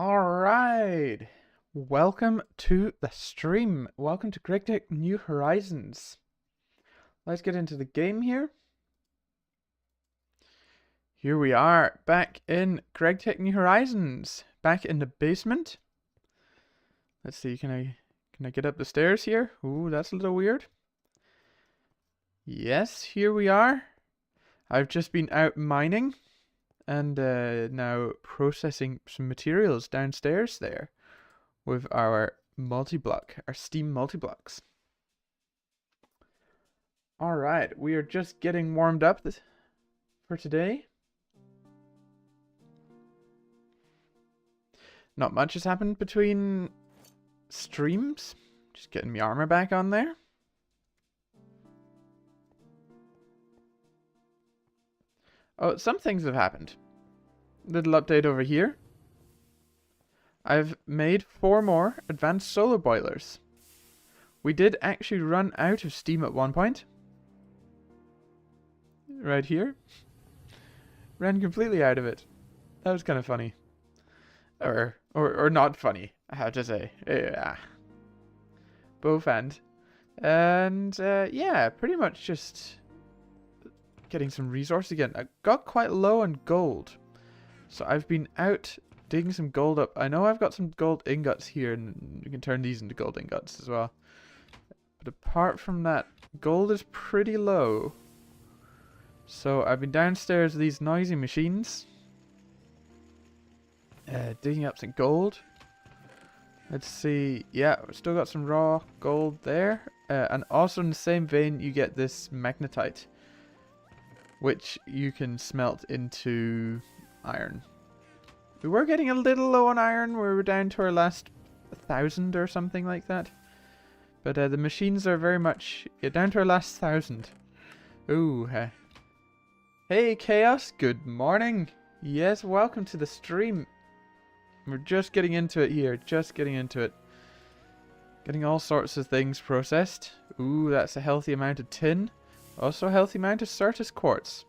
Alright, welcome to the stream. Welcome to GregTech New Horizons. Let's get into the game here. Here we are, back in GregTech New Horizons. Back in the basement. Let's see, can I get up the stairs here? Ooh, that's a little weird. Yes, here we are. I've just been out mining. And now processing some materials downstairs there with our multi-block, our steam multi-blocks. Alright, we are just getting warmed up for today. Not much has happened between streams. Just getting my armor back on there. Oh, some things have happened. Little update over here. I've made 4 more advanced solar boilers. We did actually run out of steam at one point. Right here. Ran completely out of it. That was kind of funny. Or not funny, I have to say. Yeah. Both end. And yeah, pretty much just getting some resources again. I got quite low on gold. So I've been out digging some gold up. I know I've got some gold ingots here, and you can turn these into gold ingots as well. But apart from that, gold is pretty low. So I've been downstairs with these noisy machines. Digging up some gold. Let's see. Yeah, we've still got some raw gold there. And also in the same vein, you get this magnetite, which you can smelt into iron. We were getting a little low on iron. We were down to our last 1,000 or something like that. But the machines are very much down to our last 1,000. Ooh. Hey Chaos, good morning. Yes, welcome to the stream. We're just getting into it here. Just getting into it. Getting all sorts of things processed. Ooh, that's a healthy amount of tin. Also a healthy amount of Certus quartz.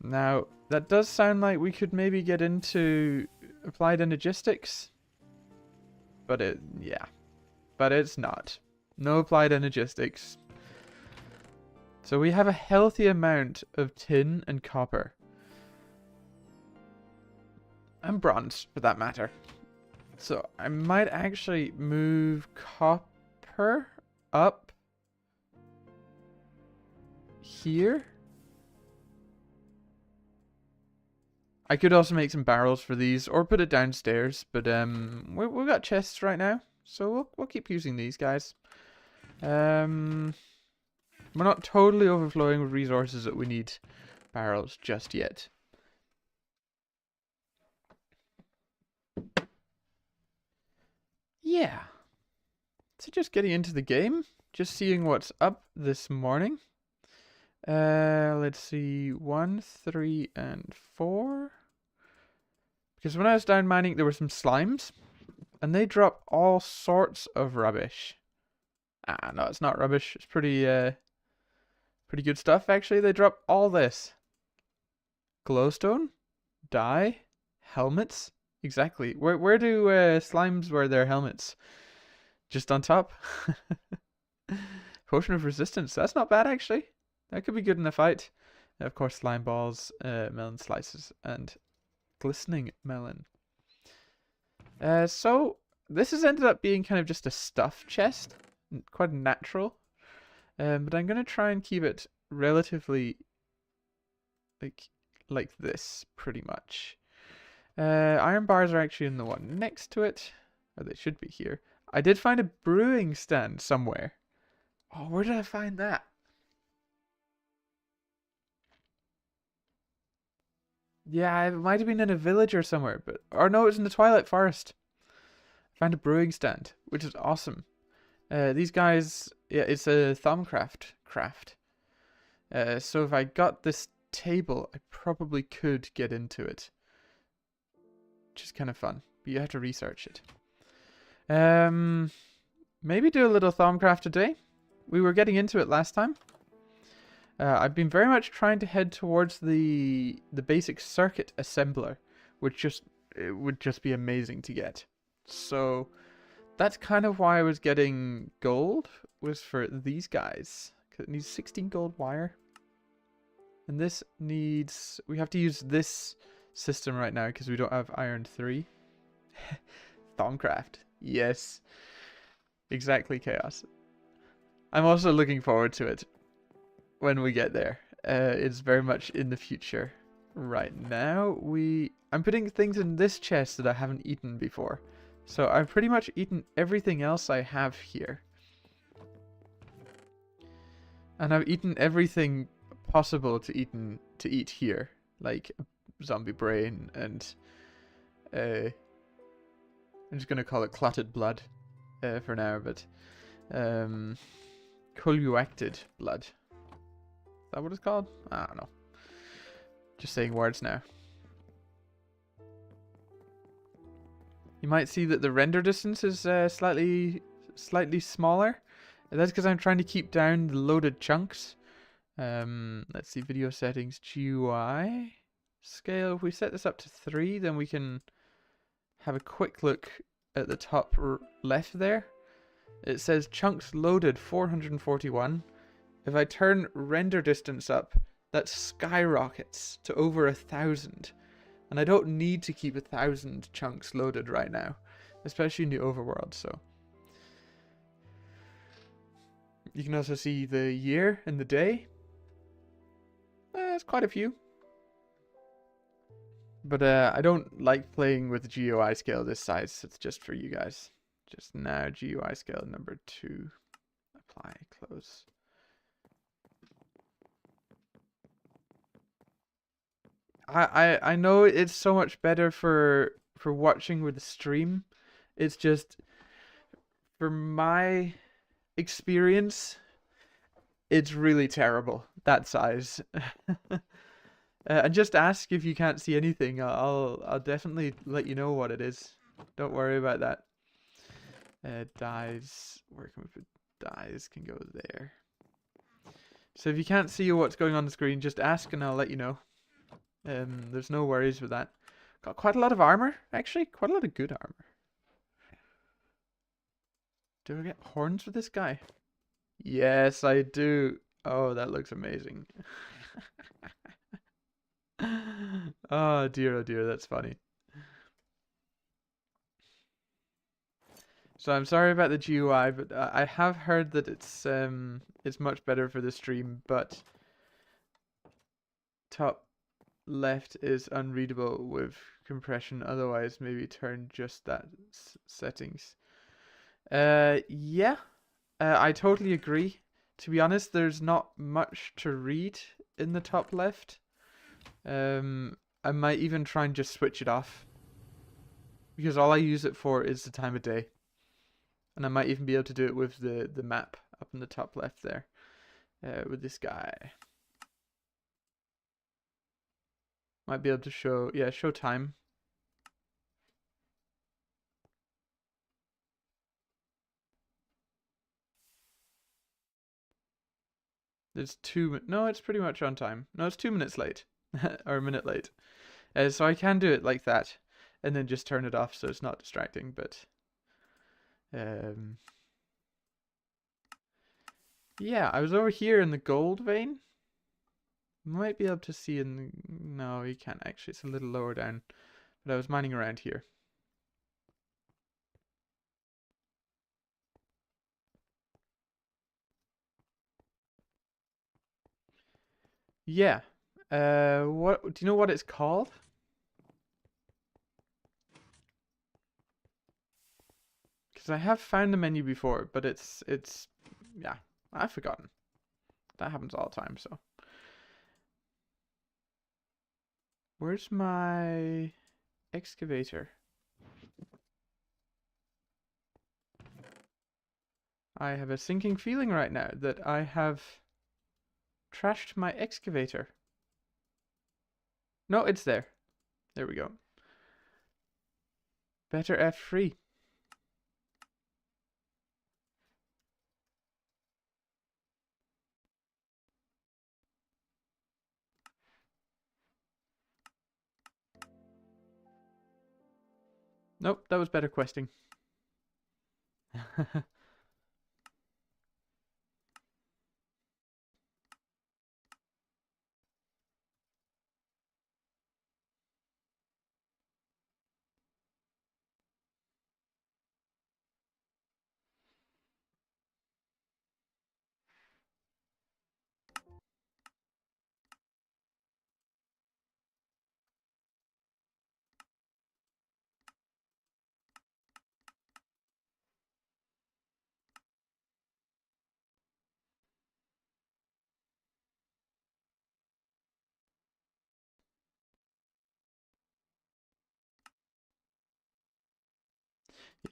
Now, that does sound like we could maybe get into applied energistics. But yeah. But it's not. No applied energistics. So we have a healthy amount of tin and copper. And bronze, for that matter. So I might actually move copper up here. I could also make some barrels for these, or put it downstairs, but we've got chests right now, so we'll keep using these guys. We're not totally overflowing with resources that we need barrels just yet. Yeah. So just getting into the game, just seeing what's up this morning. Let's see, 1, 3, and 4. Because when I was down mining, there were some slimes, and they drop all sorts of rubbish. Ah, no, it's not rubbish. It's pretty good stuff, actually. They drop all this. Glowstone, dye, helmets. Exactly. Where do slimes wear their helmets? Just on top? Potion of resistance. That's not bad, actually. That could be good in a fight. And of course, slime balls, melon slices, and glistening melon. So this has ended up being kind of just a stuff chest, quite natural. But I'm gonna try and keep it relatively like this, pretty much. Iron bars are actually in the one next to it, or they should be here. I did find a brewing stand somewhere. Oh, where did I find that? Yeah, it might have been in a village or somewhere, but or no, it was in the Twilight Forest. I found a brewing stand, which is awesome. These guys, yeah, it's a Thaumcraft craft. So if I got this table, I probably could get into it, which is kind of fun. But you have to research it. Maybe do a little Thaumcraft today. We were getting into it last time. I've been very much trying to head towards the basic circuit assembler, which just it would just be amazing to get. So that's kind of why I was getting gold, was for these guys. 'Cause it needs 16 gold wire. And this needs... We have to use this system right now because we don't have iron 3. Thaumcraft. Yes. Exactly, Chaos. I'm also looking forward to it when we get there. It's very much in the future. Right now, I'm putting things in this chest that I haven't eaten before. So I've pretty much eaten everything else I have here. And I've eaten everything possible to eat here. Like zombie brain and I'm just gonna call it clotted blood for now, but coagulated blood. Is that what it's called? I don't know. Just saying words now. You might see that the render distance is slightly smaller. That's because I'm trying to keep down the loaded chunks. Let's see, video settings, GUI scale. If we set this up to 3, then we can have a quick look at the top left there. It says chunks loaded 441. If I turn render distance up, that skyrockets to over 1,000. And I don't need to keep 1,000 chunks loaded right now, especially in the overworld, so. You can also see the year and the day. It's quite a few. But I don't like playing with GUI scale this size. It's just for you guys. Just now, GUI scale number 2. Apply, close. I know it's so much better for watching with the stream. It's just, for my experience, it's really terrible, that size. And just ask if you can't see anything. I'll definitely let you know what it is. Don't worry about that. Dyes. Where can we put dyes? Can go there. So if you can't see what's going on the screen, just ask and I'll let you know. There's no worries with that. Got quite a lot of armor, actually. Quite a lot of good armor. Do I get horns with this guy? Yes, I do. Oh, that looks amazing. Oh dear, that's funny. So I'm sorry about the GUI, but I have heard that it's much better for the stream, but top left is unreadable with compression. Otherwise, maybe turn just that settings. Yeah, I totally agree. To be honest, there's not much to read in the top left. I might even try and just switch it off, because all I use it for is the time of day. And I might even be able to do it with the map up in the top left there, with this guy. Might be able to show, yeah, show time. It's no, it's pretty much on time. No, it's 2 minutes late, or a minute late. So I can do it like that, and then just turn it off so it's not distracting, but yeah, I was over here in the gold vein. Might be able to see in the... No, you can't actually. It's a little lower down. But I was mining around here. Yeah. What do you know what it's called? Because I have found the menu before, but it's yeah, I've forgotten. That happens all the time, so. Where's my excavator? I have a sinking feeling right now that I have trashed my excavator. No, it's there. There we go. Better F3. Nope, that was better questing.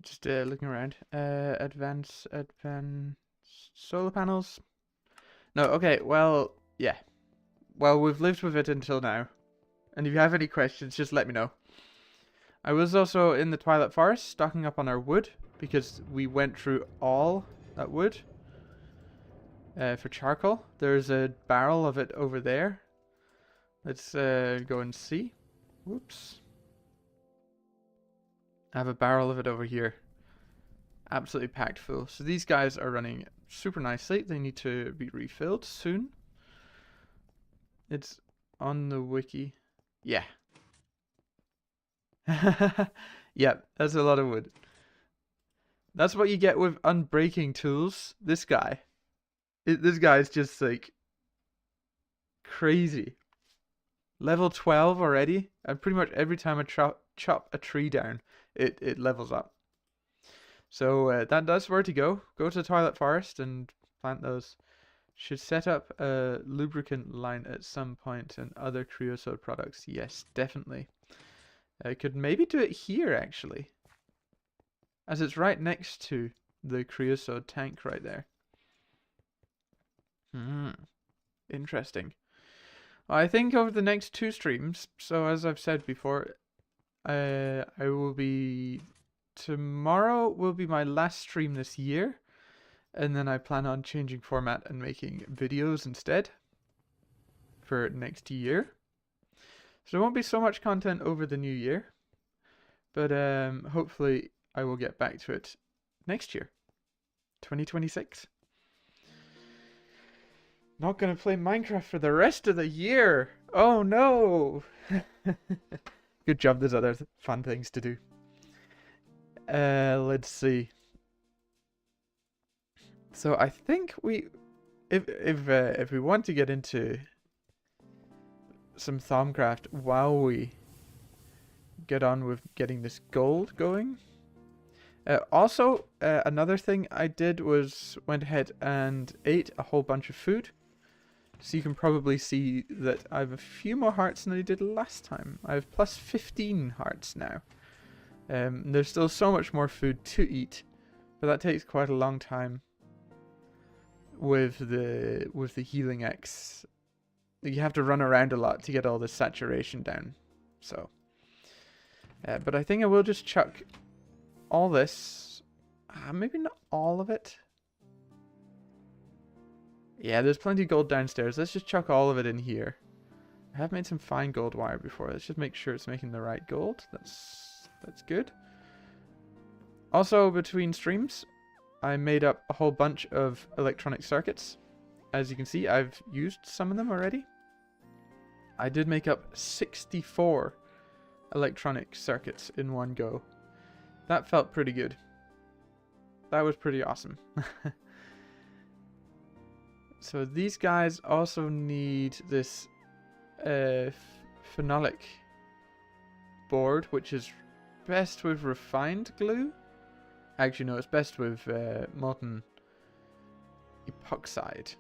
Just looking around. Advanced solar panels. No, okay, well, yeah. Well, we've lived with it until now. And if you have any questions, just let me know. I was also in the Twilight Forest, stocking up on our wood, because we went through all that wood for charcoal. There's a barrel of it over there. Let's go and see. Whoops. I have a barrel of it over here. Absolutely packed full. So these guys are running super nicely. They need to be refilled soon. It's on the wiki. Yeah. Yep, that's a lot of wood. That's what you get with unbreaking tools. This guy. This guy is just like crazy. Level 12 already. And pretty much every time I chop a tree down, it levels up. So that's where to go. Go to the Twilight Forest and plant those. Should set up a lubricant line at some point and other creosote products. Yes, definitely. I could maybe do it here, actually. As it's right next to the creosote tank right there. Interesting. I think over the next 2 streams, so as I've said before, I will be... Tomorrow will be my last stream this year. And then I plan on changing format and making videos instead for next year. So there won't be so much content over the new year. But hopefully I will get back to it next year. 2026. Not gonna play Minecraft for the rest of the year. Oh no. Good job, there's other fun things to do. Let's see. So I think if we want to get into some Thaumcraft while we get on with getting this gold going. Also, another thing I did was went ahead and ate a whole bunch of food. So you can probably see that I have a few more hearts than I did last time. I have plus 15 hearts now. There's still so much more food to eat, but that takes quite a long time with the healing X. You have to run around a lot to get all the saturation down. So, but I think I will just chuck all this. Maybe not all of it. Yeah, there's plenty of gold downstairs. Let's just chuck all of it in here. I have made some fine gold wire before. Let's just make sure it's making the right gold. That's good. Also, between streams, I made up a whole bunch of electronic circuits. As you can see, I've used some of them already. I did make up 64 electronic circuits in one go. That felt pretty good. That was pretty awesome. So these guys also need this phenolic board, which is best with refined glue. Actually, no, it's best with molten epoxide.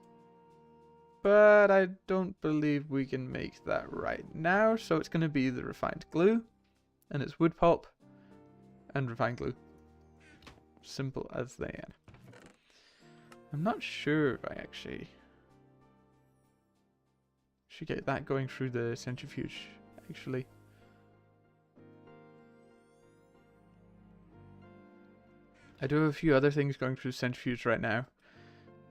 But I don't believe we can make that right now, so it's going to be the refined glue, and it's wood pulp and refined glue. Simple as that. I'm not sure if I actually should get that going through the centrifuge, actually. I do have a few other things going through centrifuge right now.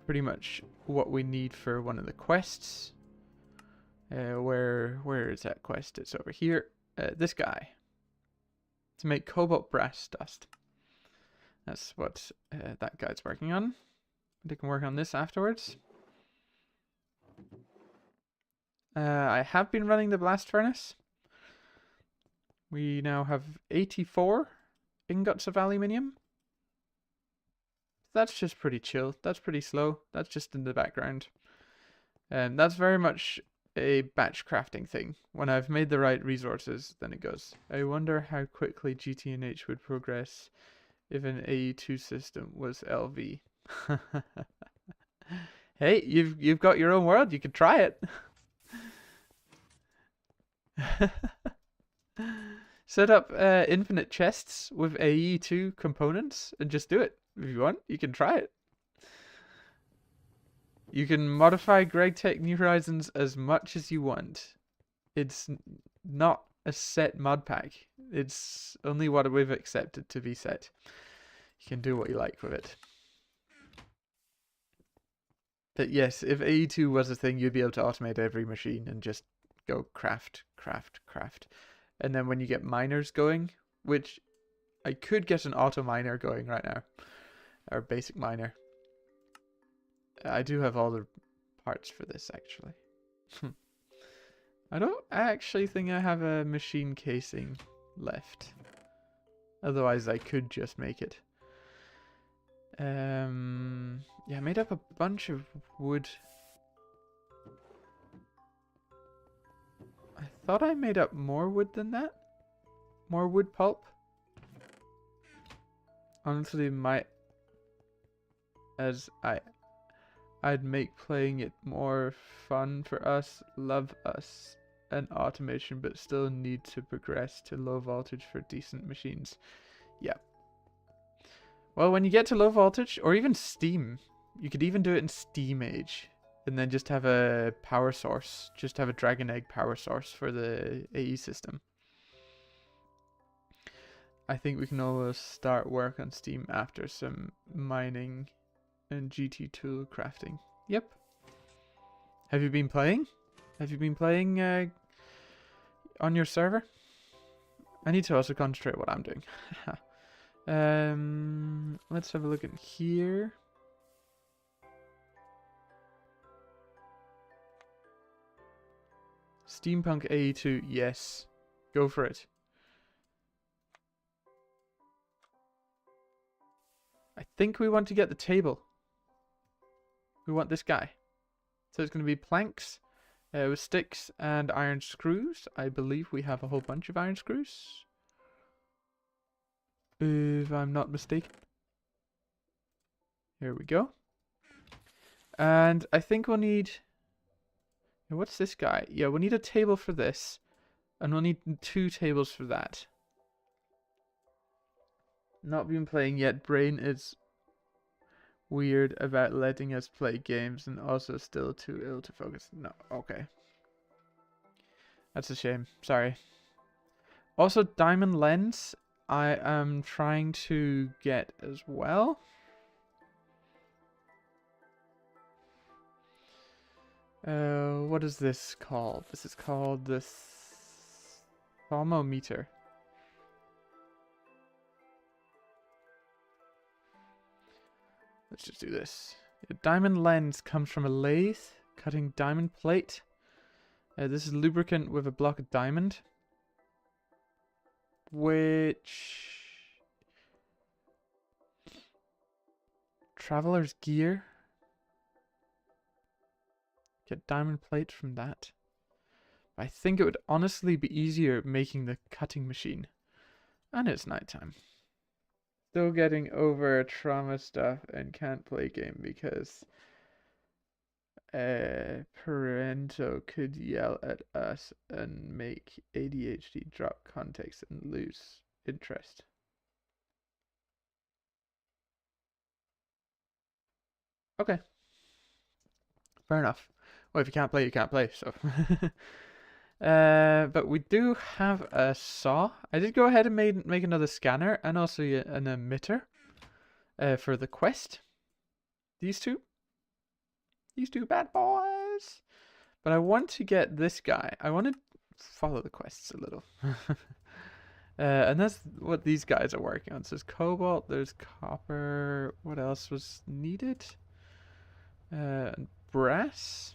Pretty much what we need for one of the quests. Where is that quest? It's over here. This guy. to make cobalt brass dust. That's what that guy's working on. They can work on this afterwards. I have been running the blast furnace. We now have 84 ingots of aluminium. That's just pretty chill. That's pretty slow. That's just in the background. And that's very much a batch crafting thing. When I've made the right resources, then it goes. I wonder how quickly GTNH would progress if an AE2 system was LV. Hey, you've got your own world. You can try it. Set up infinite chests with AE2 components and just do it. If you want, you can try it. You can modify GregTech New Horizons as much as you want. It's not a set mod pack. It's only what we've accepted to be set. You can do what you like with it. But yes, if AE2 was a thing, you'd be able to automate every machine and just go craft, craft, craft. And then when you get miners going, which I could get an auto miner going right now, or basic miner. I do have all the parts for this actually. I don't actually think I have a machine casing left. Otherwise I could just make it. Yeah, I made up a bunch of wood. I thought I made up more wood than that. More wood pulp. Honestly, I'd make playing it more fun for us, love us, and automation, but still need to progress to low voltage for decent machines. Yeah. Well, when you get to low voltage, or even Steam, you could even do it in Steam Age, and then just have a power source, just have a Dragon Egg power source for the AE system. I think we can almost start work on Steam after some mining and GT tool crafting. Yep. Have you been playing? Have you been playing on your server? I need to also concentrate what I'm doing. Let's have a look in here. Steampunk AE2, yes. Go for it. I think we want to get the table. We want this guy. So it's going to be planks with sticks and iron screws. I believe we have a whole bunch of iron screws. If I'm not mistaken. Here we go. And I think we'll need... What's this guy? Yeah, we'll need a table for this. And we'll need 2 tables for that. Not been playing yet. Brain is weird about letting us play games and also still too ill to focus. No, okay. That's a shame. Sorry. Also, diamond lens, I am trying to get as well. What is this called? This is called the thermometer. Let's just do this. A diamond lens comes from a lathe, cutting diamond plate. This is lubricant with a block of diamond. Which... Traveler's gear. Get diamond plate from that. I think it would honestly be easier making the cutting machine. And it's nighttime. Still getting over trauma stuff and can't play game because parento could yell at us and make ADHD drop context and lose interest. Okay. Fair enough. Well, if you can't play, you can't play, so. But we do have a saw. I did go ahead and make another scanner and also an emitter for the quest. These two bad boys. But I want to get this guy. I want to follow the quests a little. And that's what these guys are working on. So there's cobalt, there's copper. What else was needed? Brass.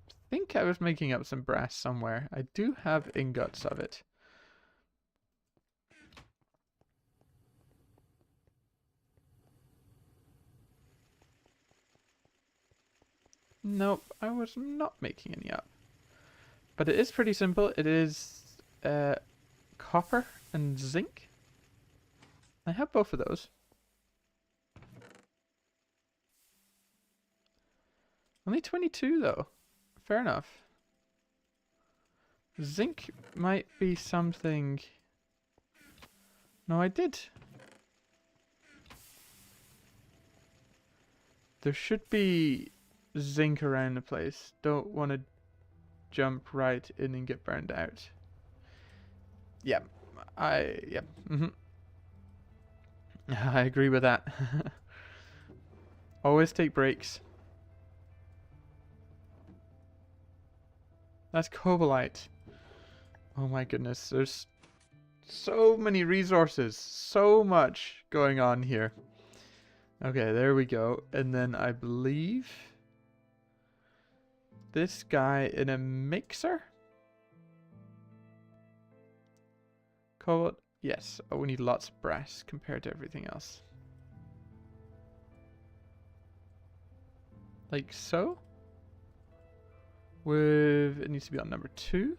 I think I was making up some brass somewhere. I do have ingots of it. Nope, I was not making any up. But it is pretty simple. It is copper and zinc. I have both of those. Only 22 though. Fair enough. Zinc might be something... No, I did. There should be zinc around the place. Don't want to jump right in and get burned out. Yeah, yeah. I agree with that. Always take breaks. That's cobalite. Oh my goodness, there's so many resources, so much going on here. Okay, there we go. And then I believe this guy in a mixer? Cobalt? Yes. Oh, we need lots of brass compared to everything else. Like so. With it needs to be on number 2.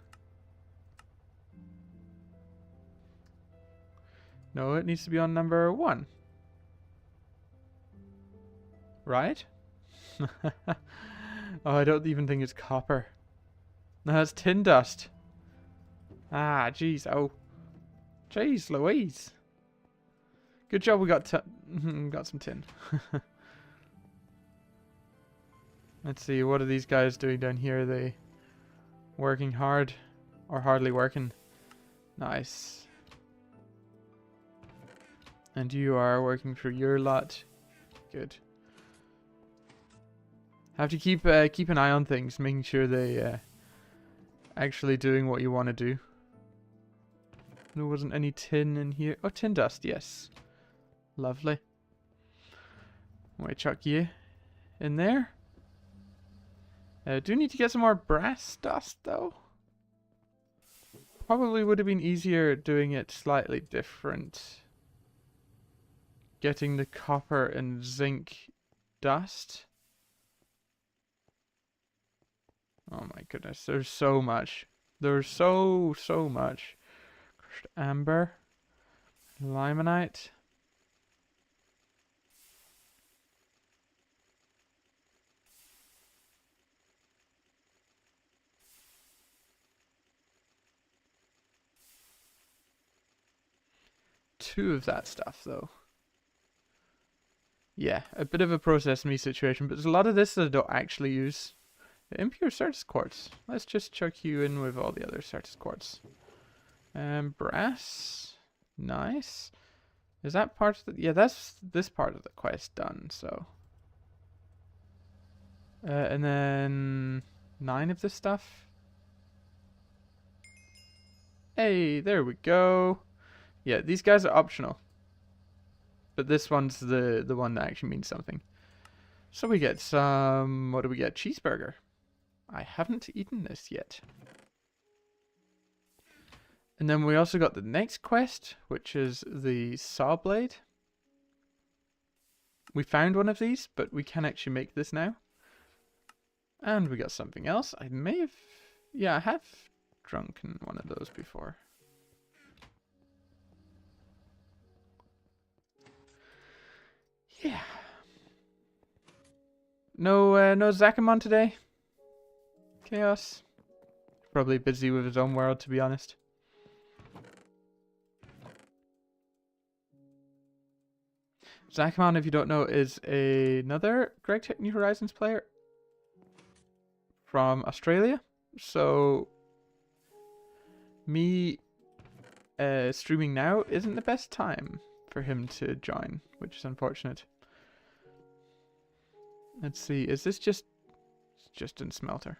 No, it needs to be on number 1. Right? Oh, I don't even think it's copper. No, it's tin dust. Ah, jeez. Oh. Jeez Louise. Good job we got some tin. Let's see, what are these guys doing down here? Are they working hard or hardly working? Nice. And you are working for your lot. Good. Have to keep an eye on things, making sure they actually doing what you want to do. There wasn't any tin in here. Oh, tin dust, yes. Lovely. I'm gonna chuck you in there. Do need to get some more brass dust though. Probably would have been easier doing it slightly different. Getting the copper and zinc dust. Oh my goodness, there's so much. There's so much. Crushed amber. Limonite. Two of that stuff though. Yeah, a bit of a process me situation, but there's a lot of this that I don't actually use. Impure Certus Quartz. Let's just chuck you in with all the other Certus Quartz. Brass. Nice. Is that part of the... Yeah, that's this part of the quest done, so... and then... 9 of this stuff. Hey, there we go. Yeah, these guys are optional. But this one's the one that actually means something. So we get some... What do we get? Cheeseburger. I haven't eaten this yet. And then we also got the next quest, which is the saw blade. We found one of these, but we can actually make this now. And we got something else. I may have... Yeah, I have drunken one of those before. Yeah. No Zakamon today. Chaos. Probably busy with his own world, to be honest. Zakamon, if you don't know, is another Greg Tech New Horizons player from Australia. So me streaming now isn't the best time for him to join, which is unfortunate. Let's see, is this just in smelter?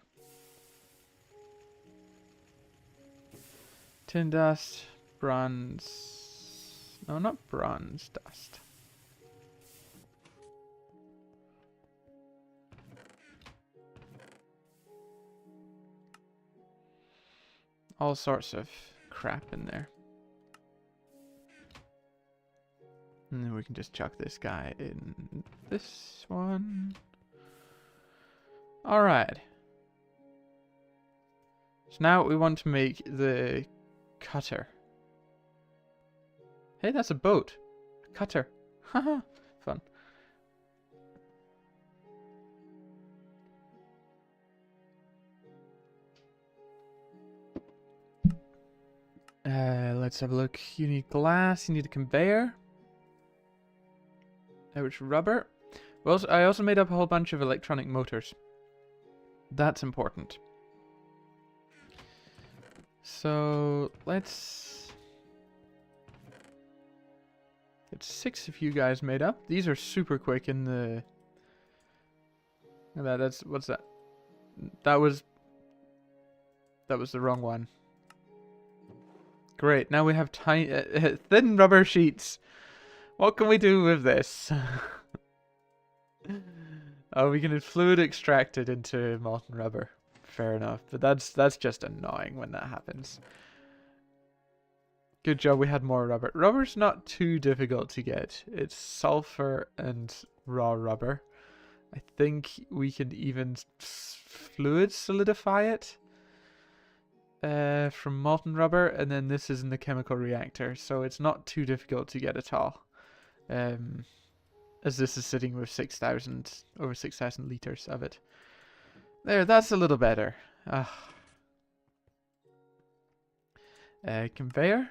Tin dust, bronze. No, not bronze dust. All sorts of crap in there. And then we can just chuck this guy in this one. Alright. So now we want to make the cutter. Hey, that's a boat. A cutter. Haha, fun. Let's have a look. You need glass, you need a conveyor. Which rubber. Well, I also made up a whole bunch of electronic motors. That's important. So let's get 6 of you guys made up. These are super quick in the. That's what's that? That was the wrong one. Great. Now we have tiny, thin rubber sheets. What can we do with this? Oh, we can fluid extract it into molten rubber. Fair enough, but that's just annoying when that happens. Good job we had more rubber. Rubber's not too difficult to get. It's sulfur and raw rubber. I think we can even fluid solidify it from molten rubber, and then this is in the chemical reactor, so it's not too difficult to get at all. As this is sitting with over 6,000 liters of it. There, that's a little better. Conveyor.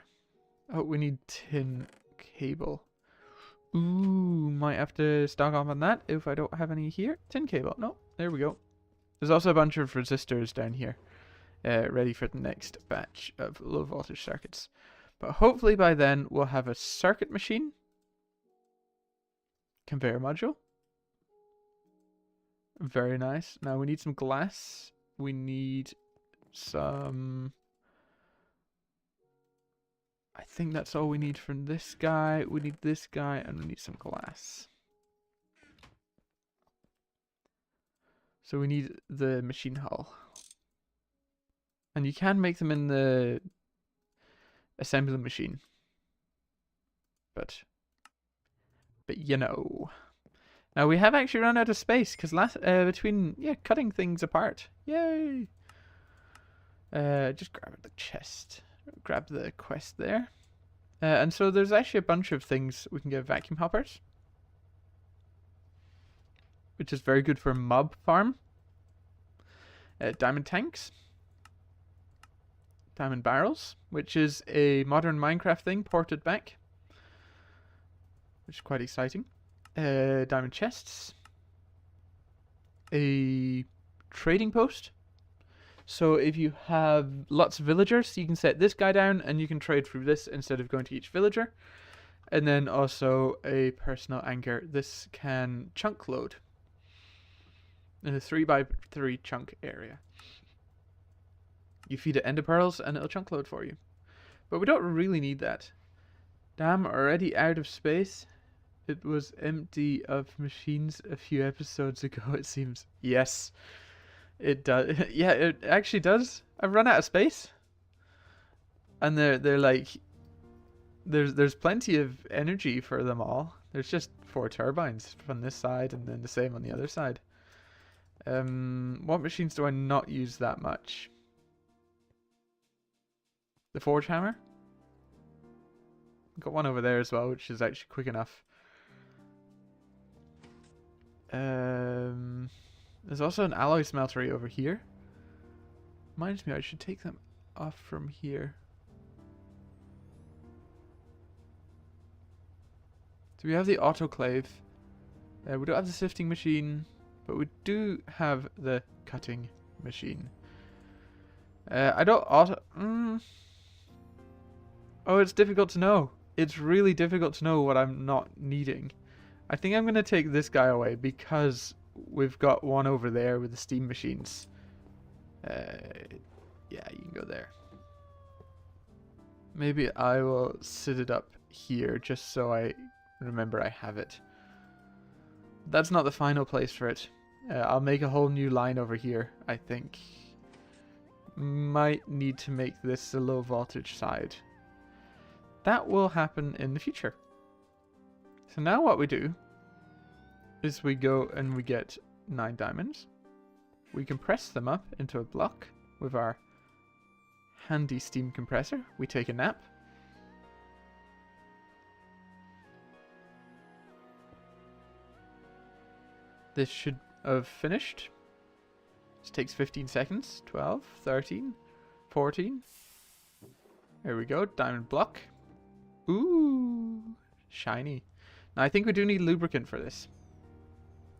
Oh, we need tin cable. Ooh, might have to stock up on that if I don't have any here. Tin cable. No, there we go. There's also a bunch of resistors down here. Ready for the next batch of low voltage circuits. But hopefully by then we'll have a circuit machine. Conveyor module. Very nice. Now we need some glass. We need some... I think that's all we need from this guy. We need this guy and we need some glass. So we need the machine hull. And you can make them in the assembly machine. But you know. Now we have actually run out of space because between cutting things apart. Yay! Just grab the chest. Grab the quest there. And so there's actually a bunch of things we can get. Vacuum hoppers, which is very good for mob farm. Diamond tanks. Diamond barrels, which is a modern Minecraft thing ported back. Which is quite exciting. Diamond chests. A trading post. So if you have lots of villagers, you can set this guy down and you can trade through this instead of going to each villager. And then also a personal anchor. This can chunk load in a 3x3 chunk area. You feed it ender pearls and it'll chunk load for you. But we don't really need that. Damn, already out of space. It was empty of machines a few episodes ago, it seems. Yes, it does. Yeah, it actually does. I've run out of space. And they're like... There's plenty of energy for them all. There's just 4 turbines from this side and then the same on the other side. What machines do I not use that much? The forge hammer. Got one over there as well, which is actually quick enough. There's also an alloy smeltery over here. Reminds me, I should take them off from here. So we have the autoclave. We don't have the sifting machine, but we do have the cutting machine. I don't Oh, it's difficult to know. It's really difficult to know what I'm not needing. I think I'm going to take this guy away because we've got one over there with the steam machines. Yeah, you can go there. Maybe I will sit it up here just so I remember I have it. That's not the final place for it. I'll make a whole new line over here, I think. Might need to make this a low voltage side. That will happen in the future. So now what we do is we go and we get 9 diamonds. We compress them up into a block with our handy steam compressor. We take a nap. This should have finished. This takes 15 seconds. 12, 13, 14. There we go. Diamond block. Ooh, shiny. Now I think we do need lubricant for this,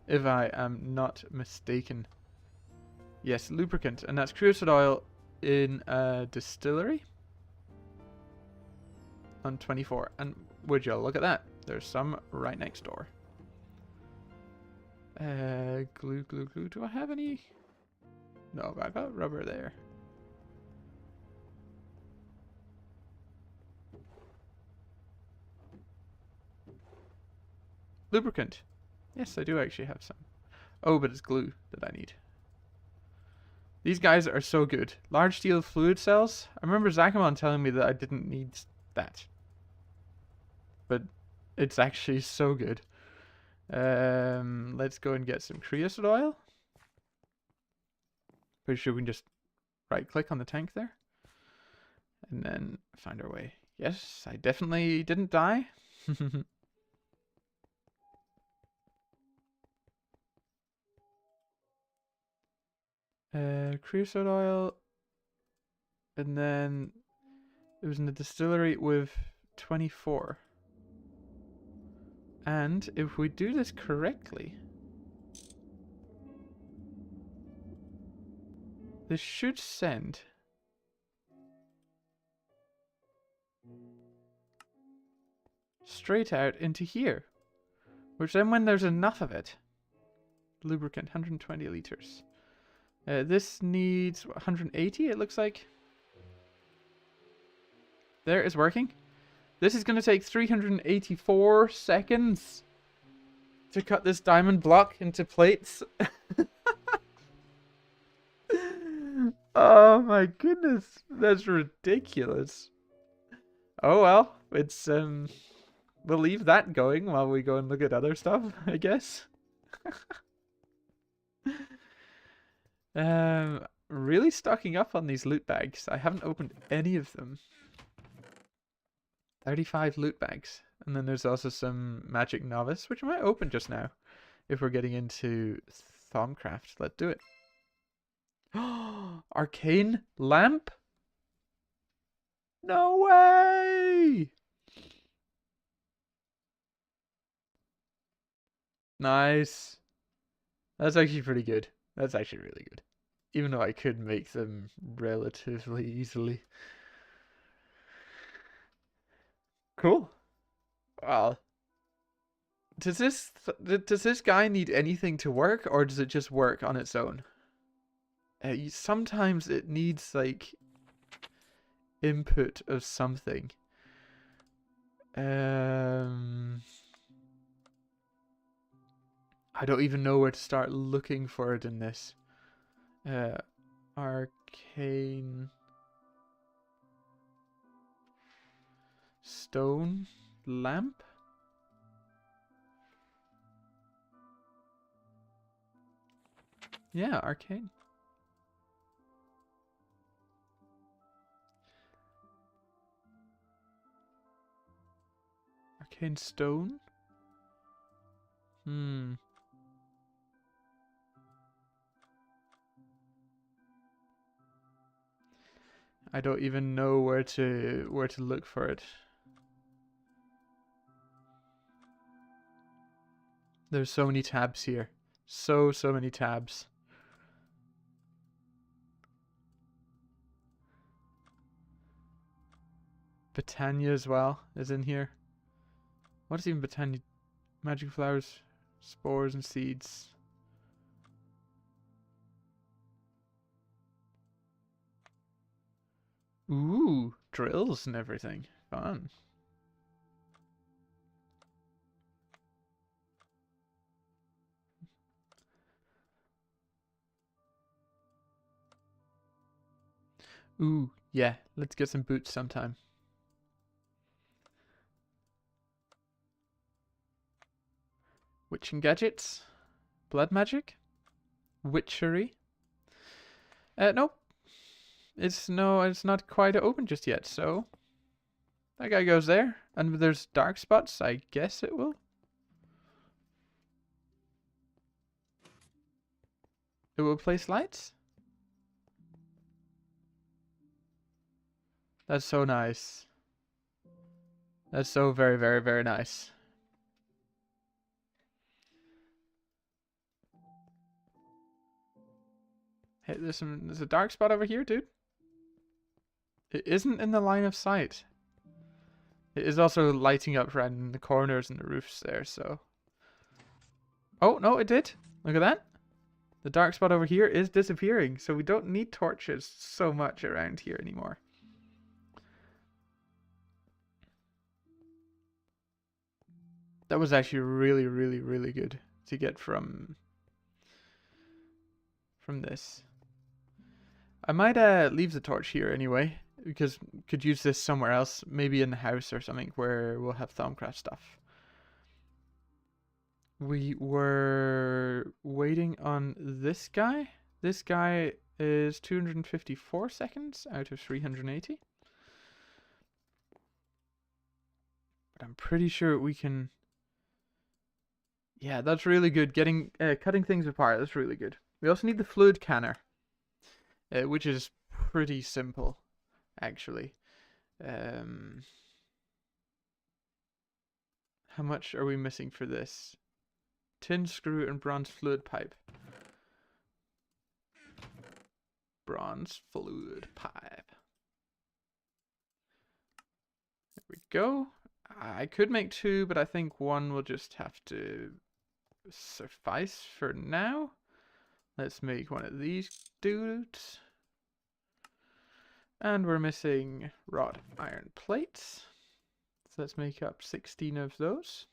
if I am not mistaken. Yes, lubricant, and that's creosote oil in a distillery on 24. And would you look at that? There's some right next door. Glue. Do I have any? No, I got rubber there. Lubricant. Yes, I do actually have some. Oh, but it's glue that I need. These guys are so good. Large steel fluid cells. I remember Zakamon telling me that I didn't need that. But it's actually so good. Let's go and get some creosote oil. Pretty sure we can just right click on the tank there. And then find our way. Yes, I definitely didn't die. Creosote oil. And then it was in the distillery with 24. And if we do this correctly, this should send straight out into here. Which then when there's enough of it, lubricant, 120 liters. This needs 180, it looks like. There, it's working. This is going to take 384 seconds to cut this diamond block into plates. Oh my goodness, that's ridiculous. Oh well, it's we'll leave that going while we go and look at other stuff, I guess. Really stocking up on these loot bags. I haven't opened any of them. 35 loot bags. And then there's also some Magic Novice, which I might open just now. If we're getting into Thaumcraft. Let's do it. Arcane Lamp? No way! Nice. That's actually pretty good. That's actually really good. Even though I could make them relatively easily. Cool. Well, does this guy need anything to work, or does it just work on its own? Sometimes it needs like input of something. I don't even know where to start looking for it in this. Arcane stone lamp. Yeah, arcane. Arcane stone? I don't even know where to look for it. There's so many tabs here. So many tabs. Botania as well is in here. What is even Botania? Magic flowers, spores and seeds. Ooh, drills and everything. Fun. Ooh, yeah. Let's get some boots sometime. Witching gadgets? Blood magic? Witchery? Nope. It's not quite open just yet, so that guy goes there. And there's dark spots, I guess it will. It will place lights? That's so nice. That's so very, very, very nice. Hey, there's a dark spot over here, dude. It isn't in the line of sight. It is also lighting up right in the corners and the roofs there, so. Oh, no, it did. Look at that. The dark spot over here is disappearing, so we don't need torches so much around here anymore. That was actually really, really, really good to get from this. I might leave the torch here anyway, because could use this somewhere else, maybe in the house or something where we'll have Thaumcraft stuff. We were waiting on this guy. This guy is 254 seconds out of 380. But I'm pretty sure we can... Yeah, that's really good. Cutting things apart, that's really good. We also need the fluid canner, which is pretty simple, actually. How much are we missing for this? Tin screw and bronze fluid pipe. Bronze fluid pipe. There we go. I could make 2, but I think 1 will just have to suffice for now. Let's make 1 of these dudes. And we're missing wrought iron plates. So let's make up 16 of those.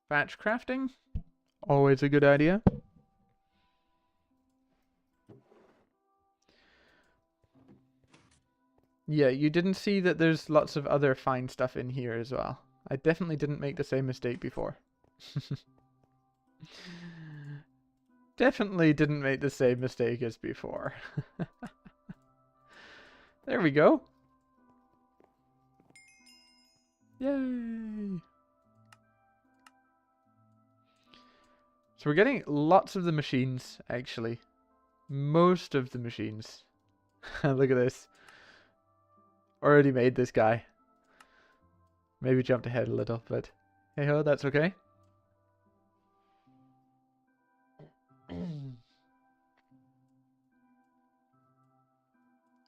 Batch crafting. Always a good idea. Yeah, you didn't see that there's lots of other fine stuff in here as well. I definitely didn't make the same mistake before. Definitely didn't make the same mistake as before. There we go. Yay! So we're getting lots of the machines, actually. Most of the machines. Look at this. Already made this guy. Maybe jumped ahead a little, but hey ho, that's okay.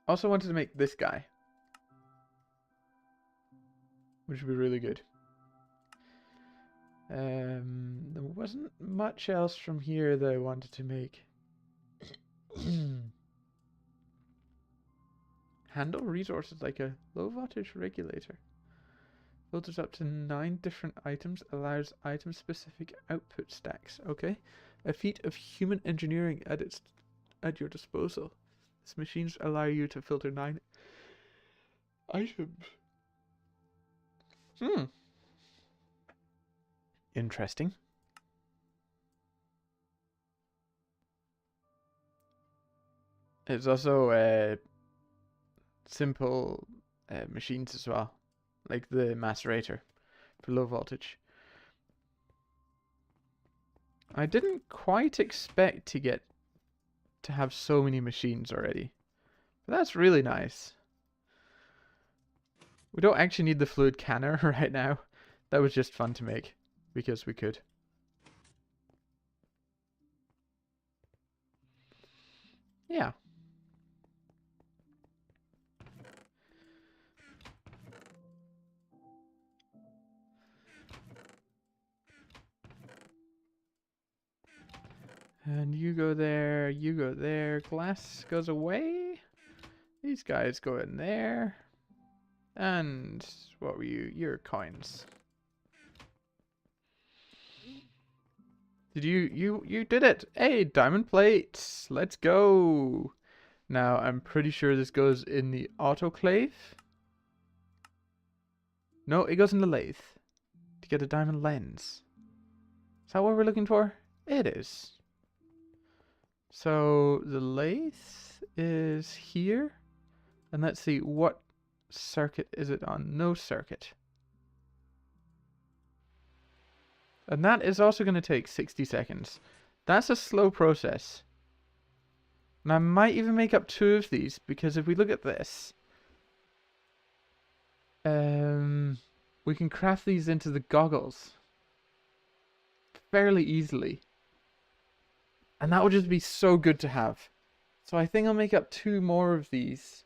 Also wanted to make this guy, which would be really good. There wasn't much else from here that I wanted to make. Handle resources like a low voltage regulator. Filters up to 9 different items, allows item specific output stacks. Okay. A feat of human engineering at your disposal. These machines allow you to filter 9 items. Interesting. It's also simple machines as well, like the macerator for low voltage. I didn't quite expect to have so many machines already, but that's really nice. We don't actually need the fluid canner right now. That was just fun to make because we could. Yeah. And you go there, glass goes away. These guys go in there. And what were you? Your coins. Did you did it? Hey, diamond plates. Let's go. Now, I'm pretty sure this goes in the autoclave. No, it goes in the lathe to get a diamond lens. Is that what we're looking for? It is. So the lathe is here. And let's see, what circuit is it on? No circuit. And that is also going to take 60 seconds. That's a slow process. And I might even make up 2 of these, because if we look at this, we can craft these into the goggles fairly easily. And that would just be so good to have. So I think I'll make up 2 more of these.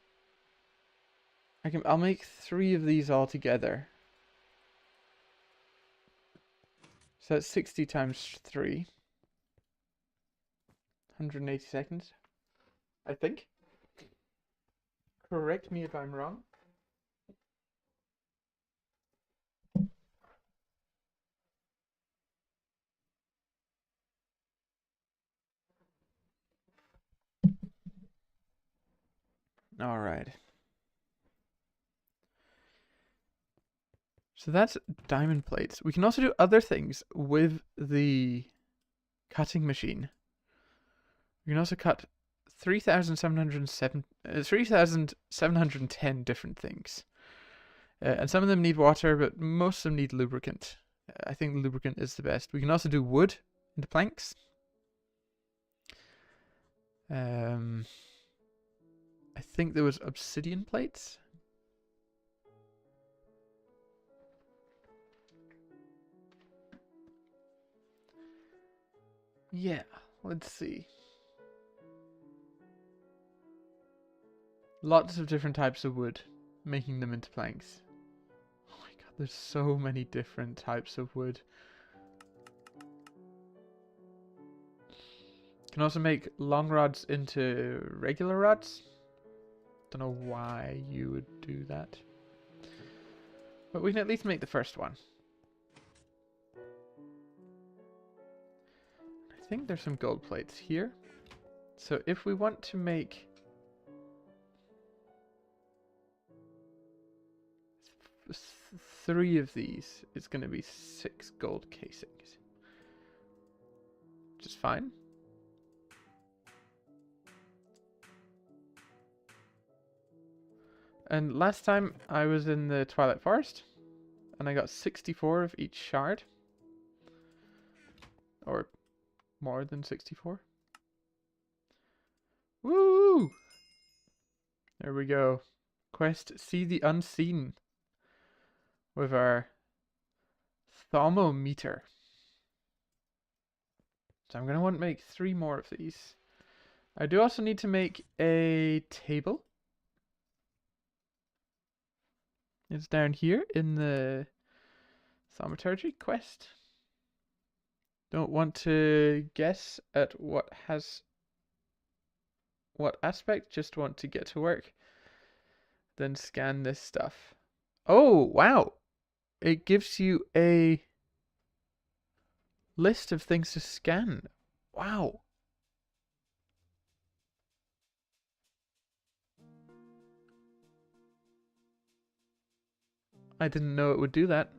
I'll make 3 of these all together. So that's 60 times 3. 180 seconds, I think. Correct me if I'm wrong. All right. So that's diamond plates. We can also do other things with the cutting machine. We can also cut 3,710 different things. And some of them need water, but most of them need lubricant. I think lubricant is the best. We can also do wood into planks. I think there was obsidian plates. Yeah, let's see. Lots of different types of wood, making them into planks. Oh my god, there's so many different types of wood. Can also make long rods into regular rods. Don't know why you would do that. But we can at least make the first one. I think there's some gold plates here. So if we want to make 3 of these, it's going to be 6 gold casings. Which is fine. And last time I was in the Twilight Forest, and I got 64 of each shard. Or more than 64. Woo! There we go. Quest See the Unseen with our thermometer. So I'm going to want to make 3 more of these. I do also need to make a table. It's down here in the thaumaturgy quest. Don't want to guess at what aspect, just want to get to work. Then scan this stuff. Oh, wow. It gives you a list of things to scan. Wow. I didn't know it would do that.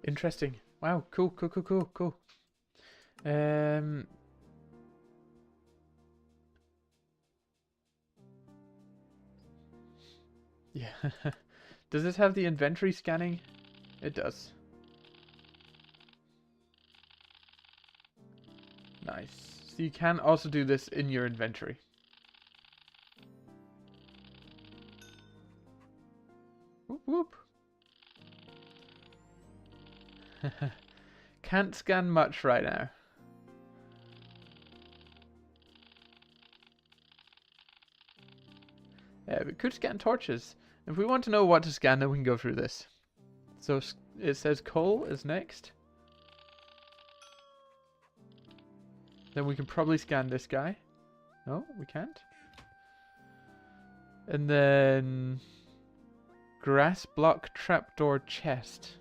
Interesting. Wow, cool. Yeah. Does this have the inventory scanning? It does. Nice. So you can also do this in your inventory. Whoop whoop. Can't scan much right now. Yeah, we could scan torches. If we want to know what to scan, then we can go through this. So it says coal is next. Then we can probably scan this guy. No, we can't. And then grass block trapdoor chest.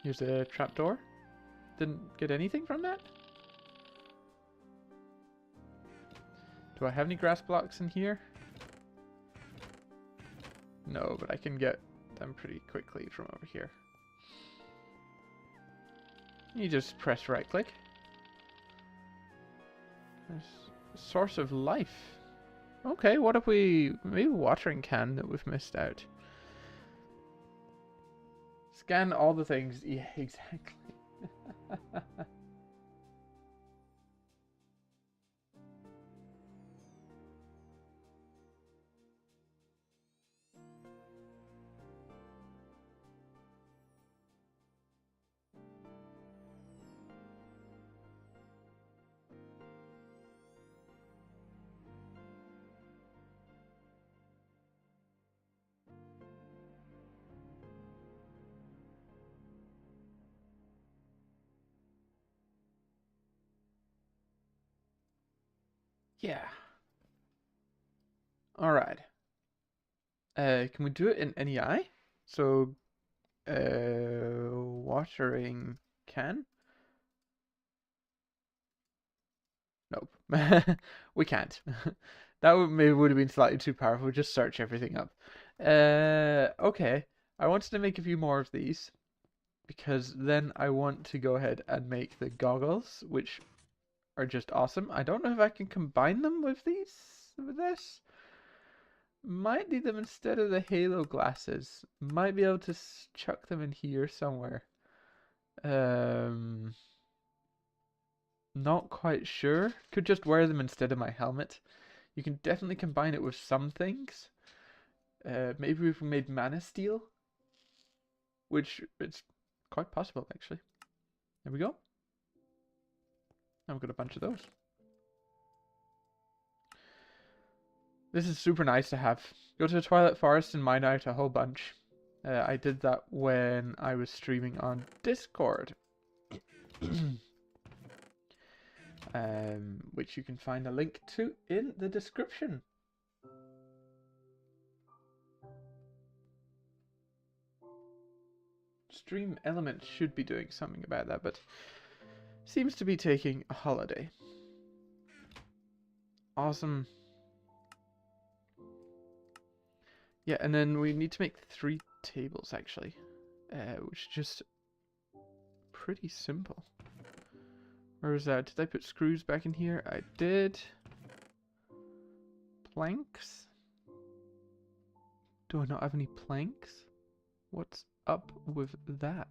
Here's a trapdoor. Didn't get anything from that. Do I have any grass blocks in here? No, but I can get them pretty quickly from over here. You just press right click. There's a source of life. Okay, what if we... maybe a watering can that we've missed out. Scan all the things. Yeah, exactly. Yeah. Alright. Can we do it in NEI? So, watering can? Nope. We can't. That maybe would have been slightly too powerful. Just search everything up. Okay. I wanted to make a few more of these because then I want to go ahead and make the goggles, which are just awesome. I don't know if I can combine them with this. Might need them instead of the halo glasses. Might be able to chuck them in here somewhere. Not quite sure. Could just wear them instead of my helmet. You can definitely combine it with some things. Maybe if we made mana steel, which it's quite possible actually. There we go. I've got a bunch of those. This is super nice to have. Go to the Twilight Forest and mine out a whole bunch. I did that when I was streaming on Discord. Which you can find a link to in the description. Stream Element should be doing something about that, but seems to be taking a holiday. Awesome. Yeah, and then we need to make 3 tables actually, which is just pretty simple. Where is that? Did I put screws back in here? I did. Planks? Do I not have any planks? What's up with that?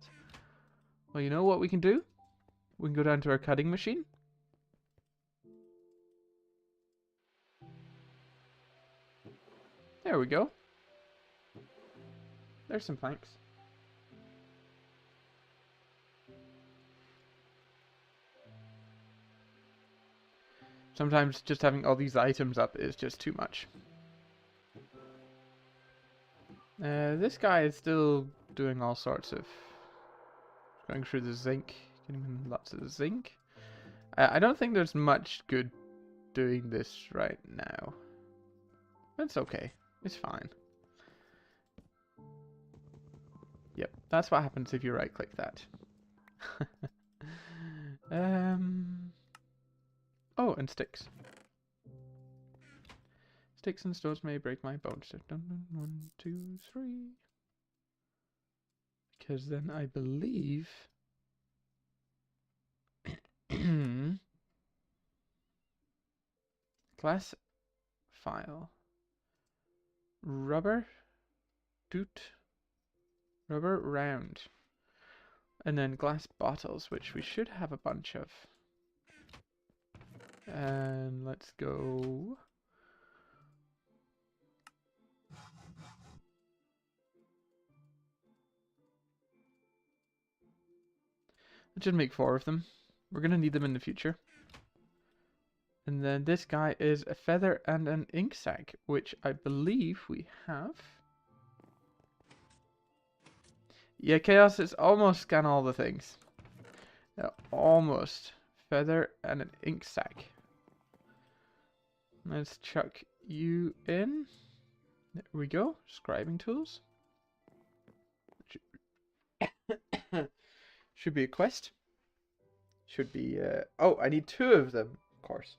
Well, you know what we can do? We can go down to our cutting machine. There we go. There's some planks. Sometimes just having all these items up is just too much. This guy is still doing all sorts of... going through the zinc. Getting him lots of zinc. I don't think there's much good doing this right now. It's okay. It's fine. Yep, that's what happens if you right click that. Oh, and sticks. Sticks and stones may break my bones. So 1, 2, 3. Because then I believe glass file, rubber doot, rubber round, and then glass bottles, which we should have a bunch of. And let's go. Let's just make 4 of them. We're gonna need them in the future. And then this guy is a feather and an ink sac, which I believe we have. Yeah, Chaos is almost scan all the things. Almost. Feather and an ink sac. Let's chuck you in. There we go. Scribing tools. Should be a quest. Should be, oh, I need 2 of them, of course.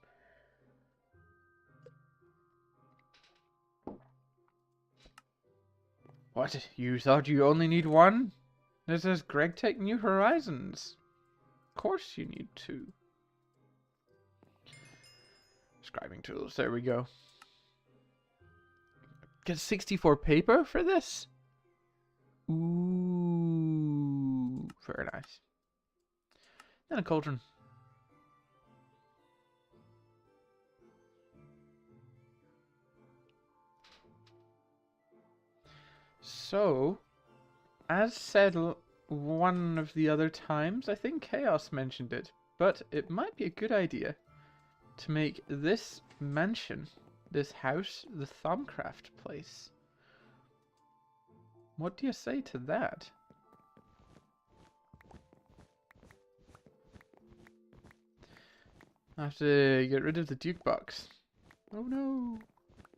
What? You thought you only need 1? This is Greg Tech New Horizons. Of course you need 2. Scribing tools, there we go. Get 64 paper for this? Ooh, very nice. And a cauldron. So, as said one of the other times, I think Chaos mentioned it, but it might be a good idea to make this mansion, this house, the Thaumcraft place. What do you say to that? I have to get rid of the jukebox. Oh no.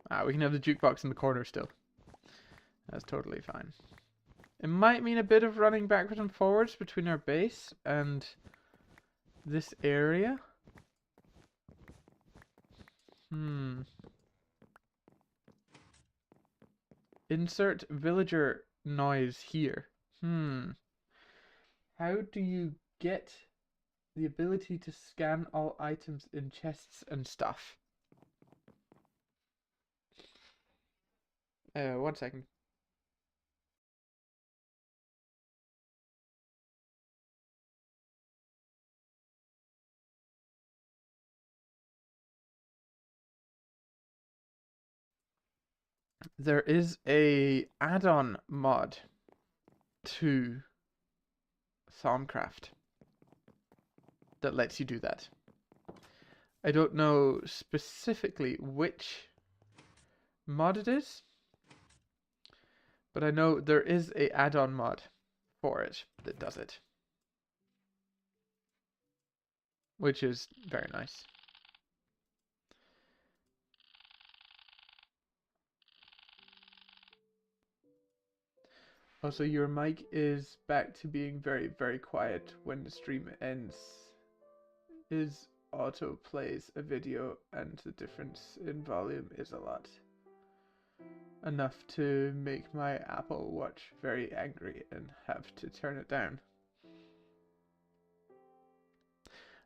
Ah, we can have the jukebox in the corner still. That's totally fine. It might mean a bit of running backwards and forwards between our base and this area. Insert villager noise here. How do you get the ability to scan all items in chests and stuff? 1 second. There is a add-on mod to Thaumcraft that lets you do that. I don't know specifically which mod it is, but I know there is a add-on mod for it that does it, which is very nice. Also, your mic is back to being very, very quiet when the stream ends. His auto plays a video and the difference in volume is a lot. Enough to make my Apple Watch very angry and have to turn it down.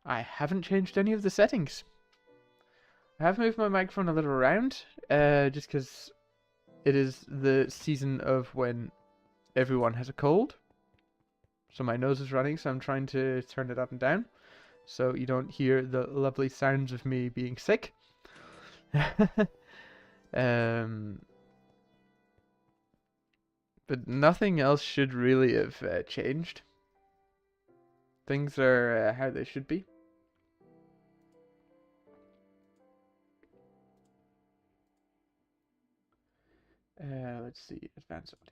I haven't changed any of the settings. I have moved my microphone a little around, just because it is the season of when everyone has a cold. So my nose is running, so I'm trying to turn it up and down, so you don't hear the lovely sounds of me being sick. But nothing else should really have changed. Things are how they should be. Let's see, advanced audio.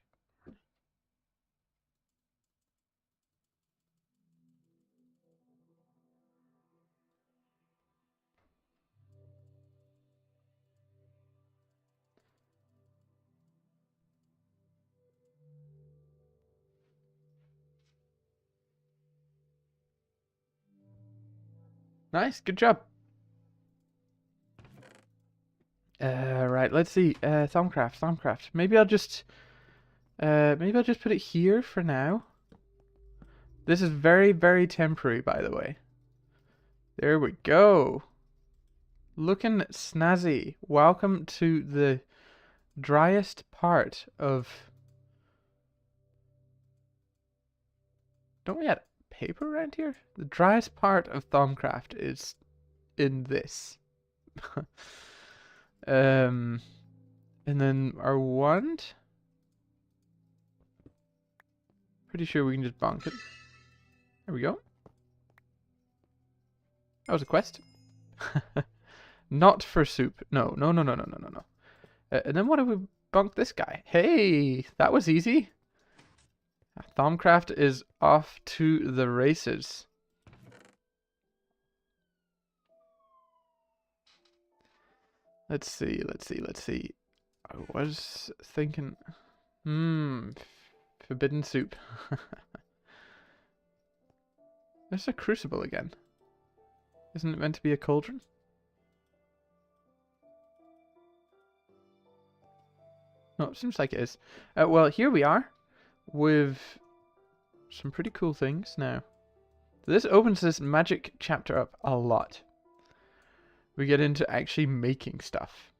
Nice, good job. Right, let's see. Thaumcraft. Maybe I'll just put it here for now. This is very, very temporary, by the way. There we go. Looking snazzy. Welcome to the driest part of... Don't we have paper around here? The driest part of Thaumcraft is in this. And then our wand. Pretty sure we can just bonk it. There we go. That was a quest. Not for soup. No. And then what if we bonk this guy? Hey, that was easy. Thaumcraft is off to the races. Let's see. I was thinking, forbidden soup. There's a crucible again. Isn't it meant to be a cauldron? No, it seems like it is. Well, here we are with some pretty cool things now. This opens this magic chapter up a lot. We get into actually making stuff.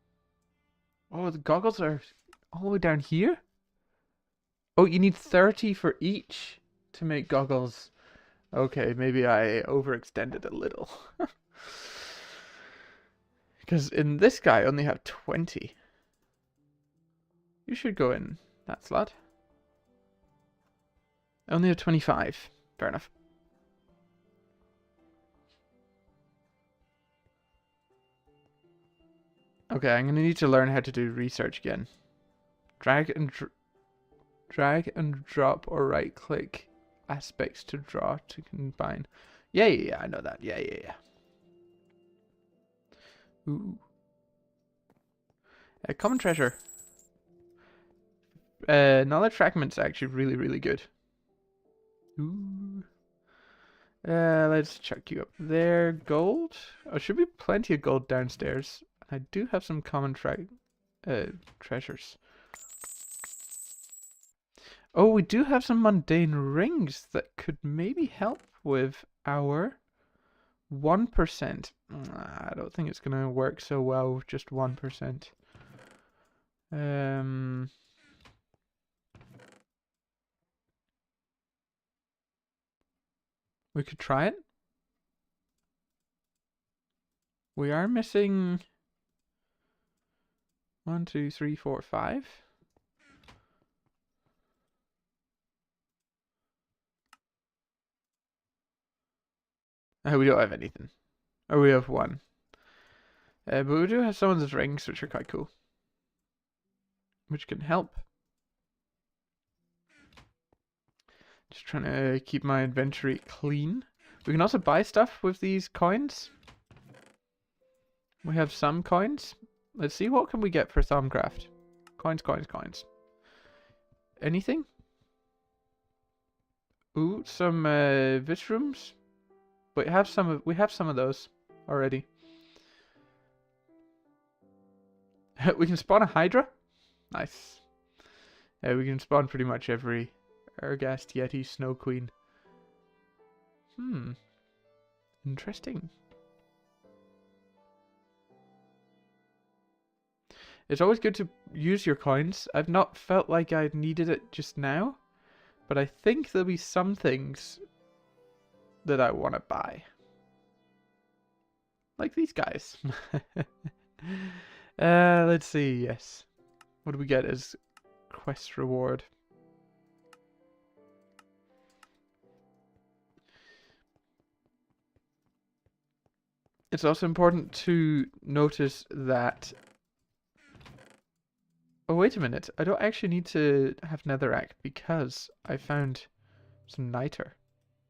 Oh, the goggles are all the way down here? Oh, you need 30 for each to make goggles. Okay, maybe I overextended a little. Because in this guy I only have 20. You should go in that slot. I only have 25. Fair enough. Okay, I'm going to need to learn how to do research again. Drag and drop or right click aspects to draw to combine. Yeah, I know that. Yeah. Ooh. Common treasure. Knowledge fragment's actually really good. Ooh. Let's chuck you up there. Gold. Oh, should be plenty of gold downstairs. I do have some common treasures. Oh, we do have some mundane rings that could maybe help with our 1%. I don't think it's gonna work so well with just 1%. We could try it. We are missing 1, 2, 3, 4, 5. We don't have anything. Oh, we have 1. But we do have some of those rings, which are quite cool. Which can help. Just trying to keep my inventory clean. We can also buy stuff with these coins. We have some coins. Let's see, what can we get for Thaumcraft? Coins. Anything? Ooh, some vishrooms. We have some of those already. We can spawn a Hydra. Nice. We can spawn pretty much every Ergast, Yeti, Snow Queen. Interesting. It's always good to use your coins. I've not felt like I needed it just now, but I think there'll be some things that I want to buy. Like these guys. Let's see, yes. What do we get as quest reward? It's also important to notice that... Oh, wait a minute. I don't actually need to have netherrack because I found some Nitor.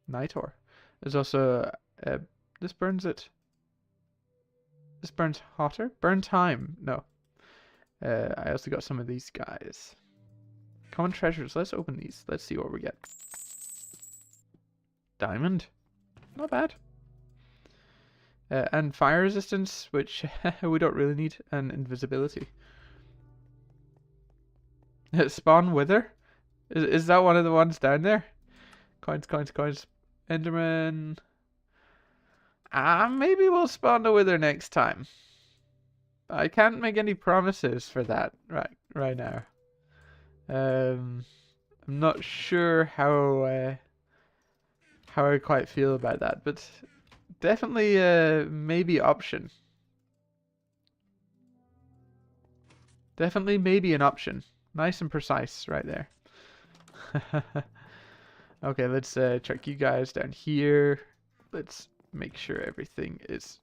There's also... this burns it. This burns hotter? Burn time. No. I also got some of these guys. Common treasures. Let's open these. Let's see what we get. Diamond. Not bad. And fire resistance, which we don't really need, and invisibility. Spawn wither? Is that one of the ones down there? Coins. Enderman. Maybe we'll spawn the wither next time. I can't make any promises for that right now. I'm not sure how I quite feel about that, but definitely maybe option. Definitely maybe an option. Nice and precise right there. Okay, let's check you guys down here. Let's make sure everything is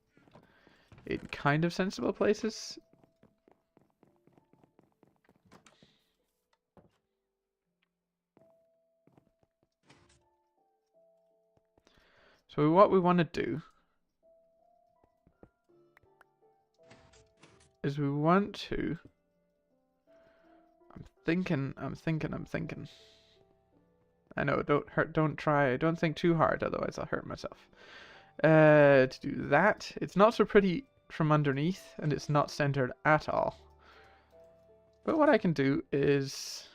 in kind of sensible places. So what we want to do is we want to... I'm thinking. I know, don't think too hard, otherwise I'll hurt myself. To do that, it's not so pretty from underneath, and it's not centered at all. But what I can do is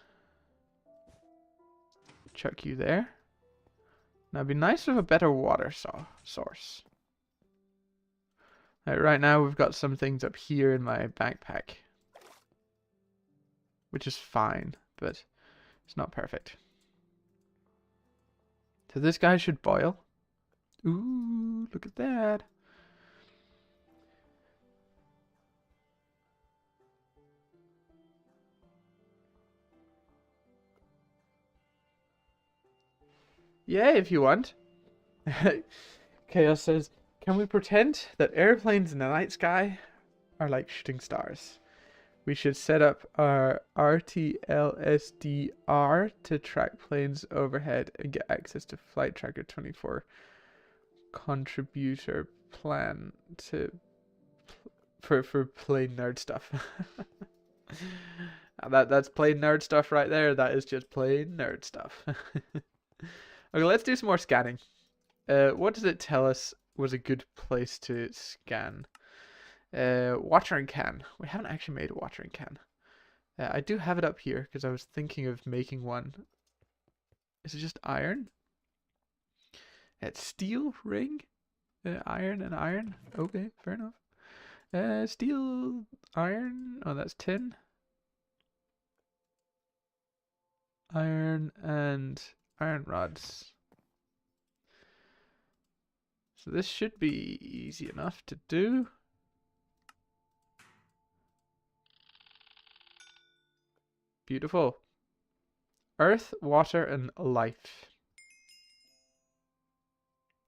chuck you there. Now it'd be nice with a better water source. Right now we've got some things up here in my backpack, which is fine, but it's not perfect. So this guy should boil. Ooh, look at that. Yeah, if you want. Chaos says, can we pretend that airplanes in the night sky are like shooting stars? We should set up our RTLSDR to track planes overhead and get access to Flight Tracker 24 contributor plan to for plain nerd stuff. That's plain nerd stuff right there. That is just plain nerd stuff. Okay, let's do some more scanning. What does it tell us was a good place to scan? Watering can. We haven't actually made a watering can. I do have it up here because I was thinking of making one. Is it just iron? It's steel ring? Iron and iron? Okay, fair enough. Steel, iron. Oh, that's tin. Iron and iron rods. So this should be easy enough to do. Beautiful. Earth, water, and life.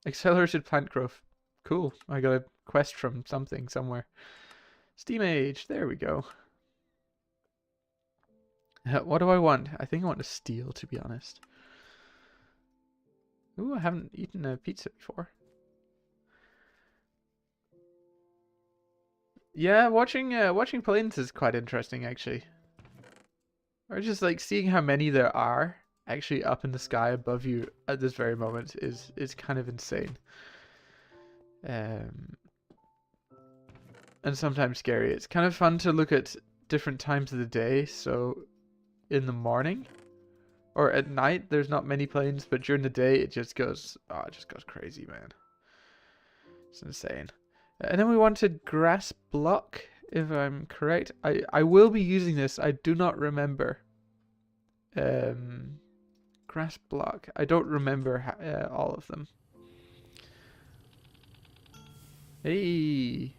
Accelerated plant growth. Cool. I got a quest from something somewhere. Steam age. There we go. What do I want? I think I want a steel, to be honest. Ooh, I haven't eaten a pizza before. Yeah, watching planes is quite interesting, actually. Or just like seeing how many there are actually up in the sky above you at this very moment is kind of insane. And sometimes scary. It's kind of fun to look at different times of the day. So in the morning or at night, there's not many planes, but during the day, it just goes crazy, man. It's insane. And then we wanted grass block, if I'm correct. I will be using this. I do not remember. Grass block. I don't remember all of them. Hey.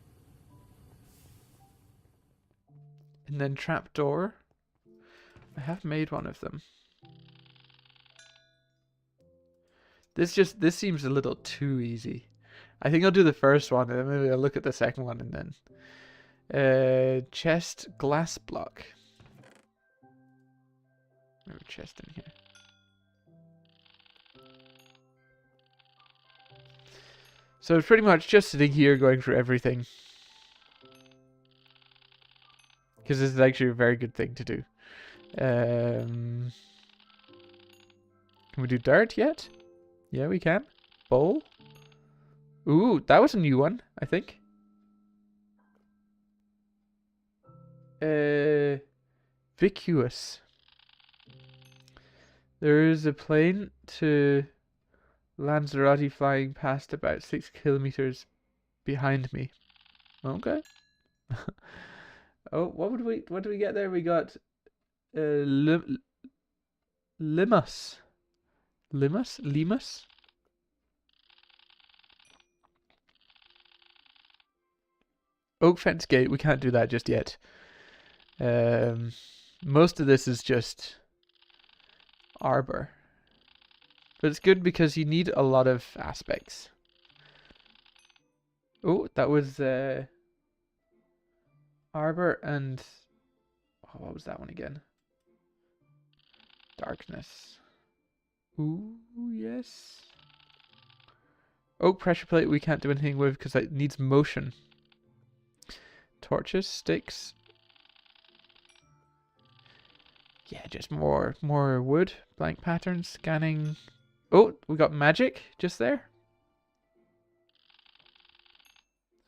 And then trapdoor. I have made one of them. This seems a little too easy. I think I'll do the first one and then maybe I'll look at the second one and then. Chest glass block. I have a chest in here. So it's pretty much just sitting here going through everything. Because this is actually a very good thing to do. Can we do dirt yet? Yeah, we can. Bowl. Ooh, that was a new one, I think. Vacuous. There is a plane to Lanzarote flying past about 6 kilometers behind me. Okay. Oh, what do we get there? We got Limas. Limas? Oak fence gate, we can't do that just yet. Most of this is just arbor. But it's good because you need a lot of aspects. Oh, that was arbor and what was that one again? Darkness. Ooh, yes. Oak pressure plate we can't do anything with because it needs motion. Torches, sticks. Yeah, just more wood. Blank patterns, scanning. Oh, we got magic just there.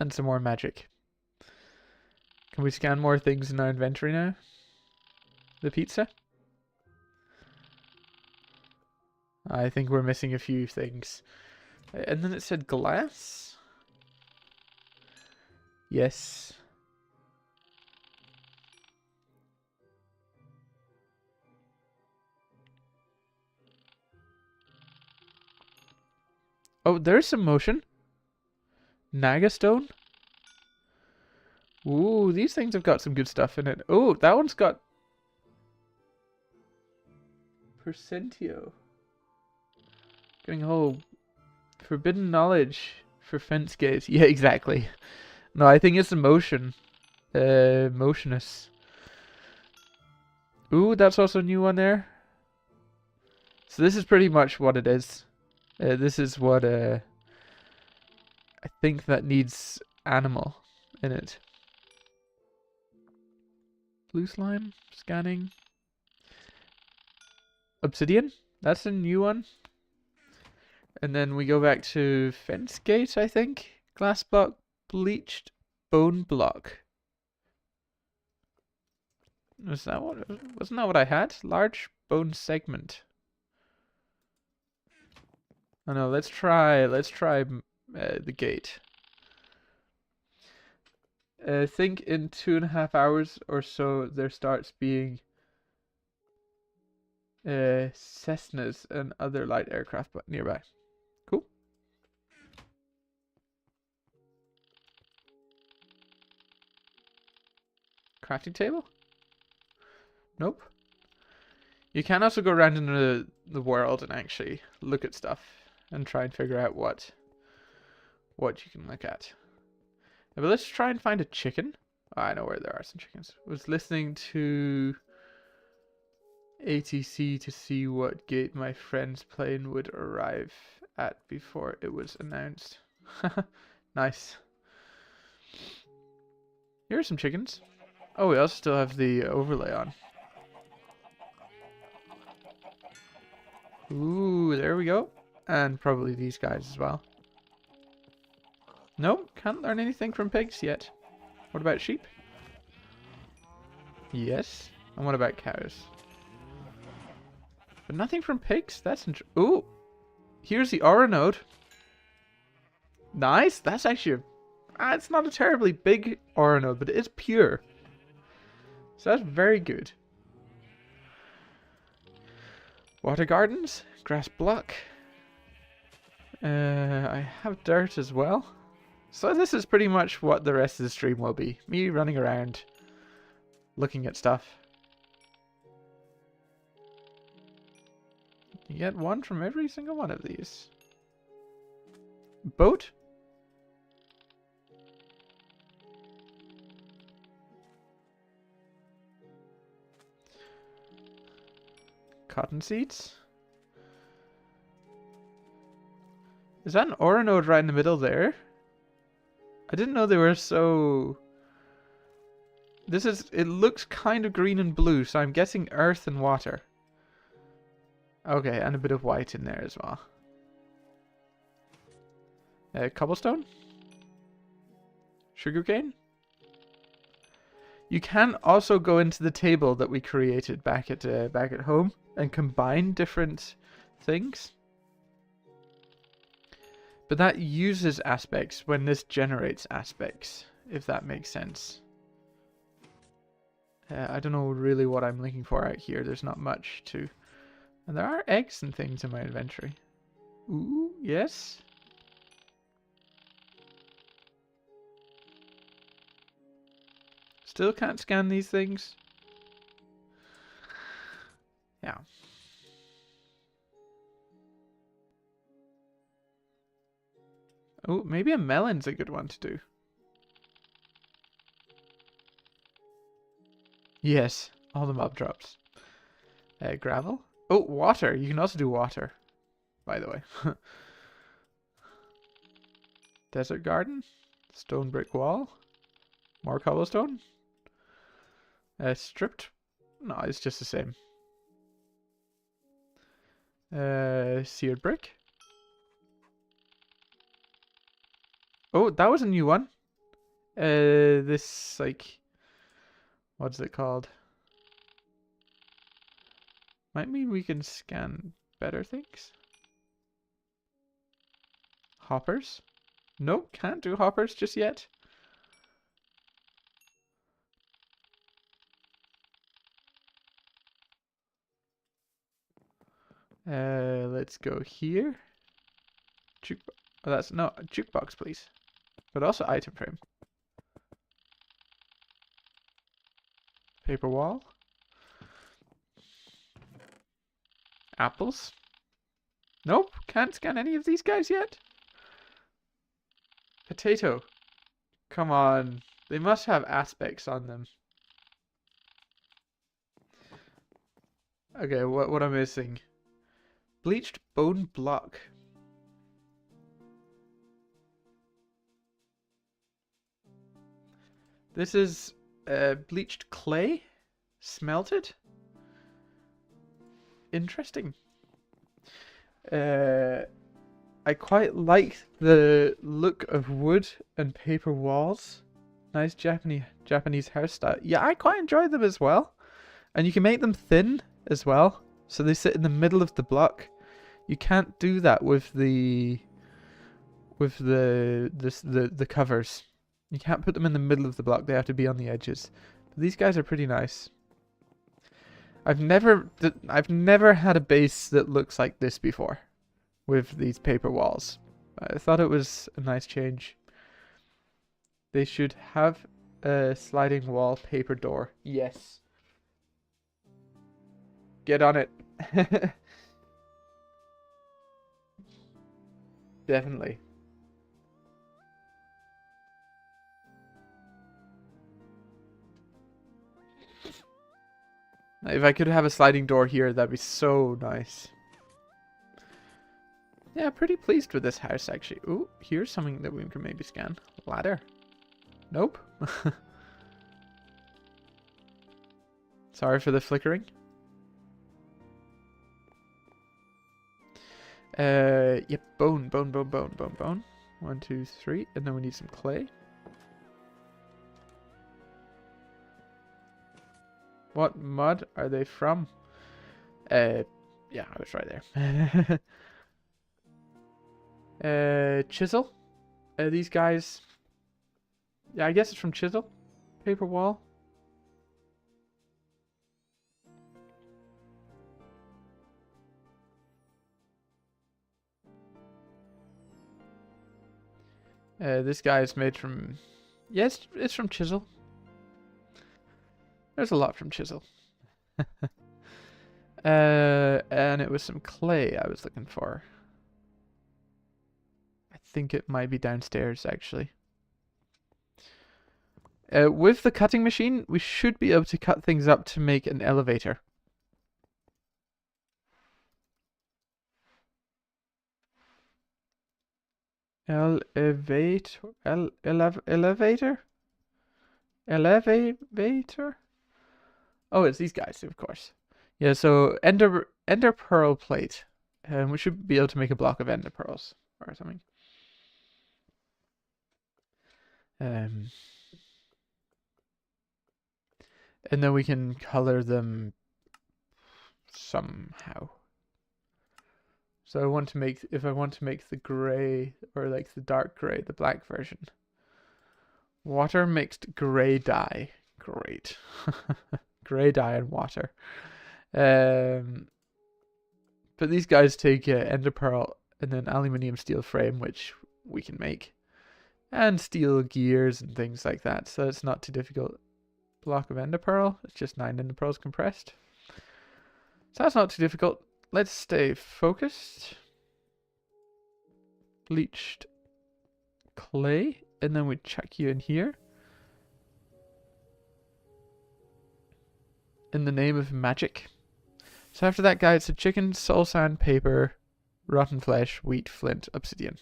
And some more magic. Can we scan more things in our inventory now? The pizza? I think we're missing a few things. And then it said glass? Yes. Oh, there's some motion. Naga stone? Ooh, these things have got some good stuff in it. Oh, that one's got Percentio. Getting a whole forbidden knowledge for fence gates. Yeah, exactly. No, I think it's the motion. Motionless. Ooh, that's also a new one there. So this is pretty much what it is. This is what I think that needs animal in it. Blue slime, scanning. Obsidian, that's a new one. And then we go back to fence gate, I think. Glass block, bleached bone block. Wasn't that what I had? Large bone segment. Oh no, let's try the gate. I think in 2.5 hours or so there starts being Cessnas and other light aircraft nearby. Cool. Crafting table? Nope. You can also go around in the world and actually look at stuff and try and figure out what you can look at. But let's try and find a chicken. Oh, I know where there are some chickens. I was listening to ATC to see what gate my friend's plane would arrive at before it was announced. Nice. Here are some chickens. Oh, we also still have the overlay on. Ooh, there we go. And probably these guys as well. Nope, can't learn anything from pigs yet. What about sheep? Yes. And what about cows? But nothing from pigs? That's ooh! Here's the aura node. Nice! That's actually it's not a terribly big aura node, but it is pure. So that's very good. Water gardens, grass block. I have dirt as well. So this is pretty much what the rest of the stream will be. Me running around, looking at stuff. You get one from every single one of these. Boat? Cotton seeds? Is that an aura node right in the middle there? I didn't know they were so... it looks kind of green and blue, so I'm guessing earth and water. Okay, and a bit of white in there as well. Cobblestone? Sugarcane? You can also go into the table that we created back at home and combine different things. But that uses aspects when this generates aspects, if that makes sense. I don't know really what I'm looking for out here. There's not much to... And there are eggs and things in my inventory. Ooh, yes. Still can't scan these things. Yeah. Oh, maybe a melon's a good one to do. Yes, all the mob drops. Gravel. Oh, water. You can also do water, by the way. Desert garden. Stone brick wall. More cobblestone. Stripped. No, it's just the same. Seared brick. Oh, that was a new one. This, like, what's it called? Might mean we can scan better things. Hoppers? Nope, can't do hoppers just yet. Let's go here. Oh, that's no jukebox, please. But also item frame. Paper wall. Apples. Nope, can't scan any of these guys yet. Potato. Come on. They must have aspects on them. Okay, what am I missing? Bleached bone block. This is bleached clay. Smelted. Interesting. I quite like the look of wood and paper walls. Nice Japanese hairstyle. Yeah, I quite enjoy them as well. And you can make them thin as well, so they sit in the middle of the block. You can't do that with the covers. You can't put them in the middle of the block. They have to be on the edges. But these guys are pretty nice. I've never had a base that looks like this before with these paper walls. I thought it was a nice change. They should have a sliding wall paper door. Yes. Get on it. Definitely. If I could have a sliding door here, that'd be so nice. Yeah, pretty pleased with this house, actually. Ooh, here's something that we can maybe scan. Ladder. Nope. Sorry for the flickering. Yep, bone. 1, 2, 3. And then we need some clay. What mud are they from? Yeah, I was right there. Chisel. These guys. Yeah, I guess it's from Chisel. Paper wall. This guy is made from... Yes, it's from Chisel. There's a lot from Chisel. And it was some clay I was looking for. I think it might be downstairs, actually. With the cutting machine, we should be able to cut things up to make an elevator. Elevator? Elevator? Oh, it's these guys, of course. Yeah, so ender pearl plate. We should be able to make a block of ender pearls or something. And then we can color them somehow. So if I want to make the gray, or like the dark gray, the black version. Water mixed gray dye. Great. Gray dye and water. But these guys take ender pearl and then aluminium steel frame, which we can make. And steel gears and things like that. So it's not too difficult. Block of ender pearl. It's just 9 ender pearls compressed. So that's not too difficult. Let's stay focused. Bleached clay. And then we chuck you in here. In the name of magic. So after that, guy, it's a chicken, soul sand, paper, rotten flesh, wheat, flint, obsidian.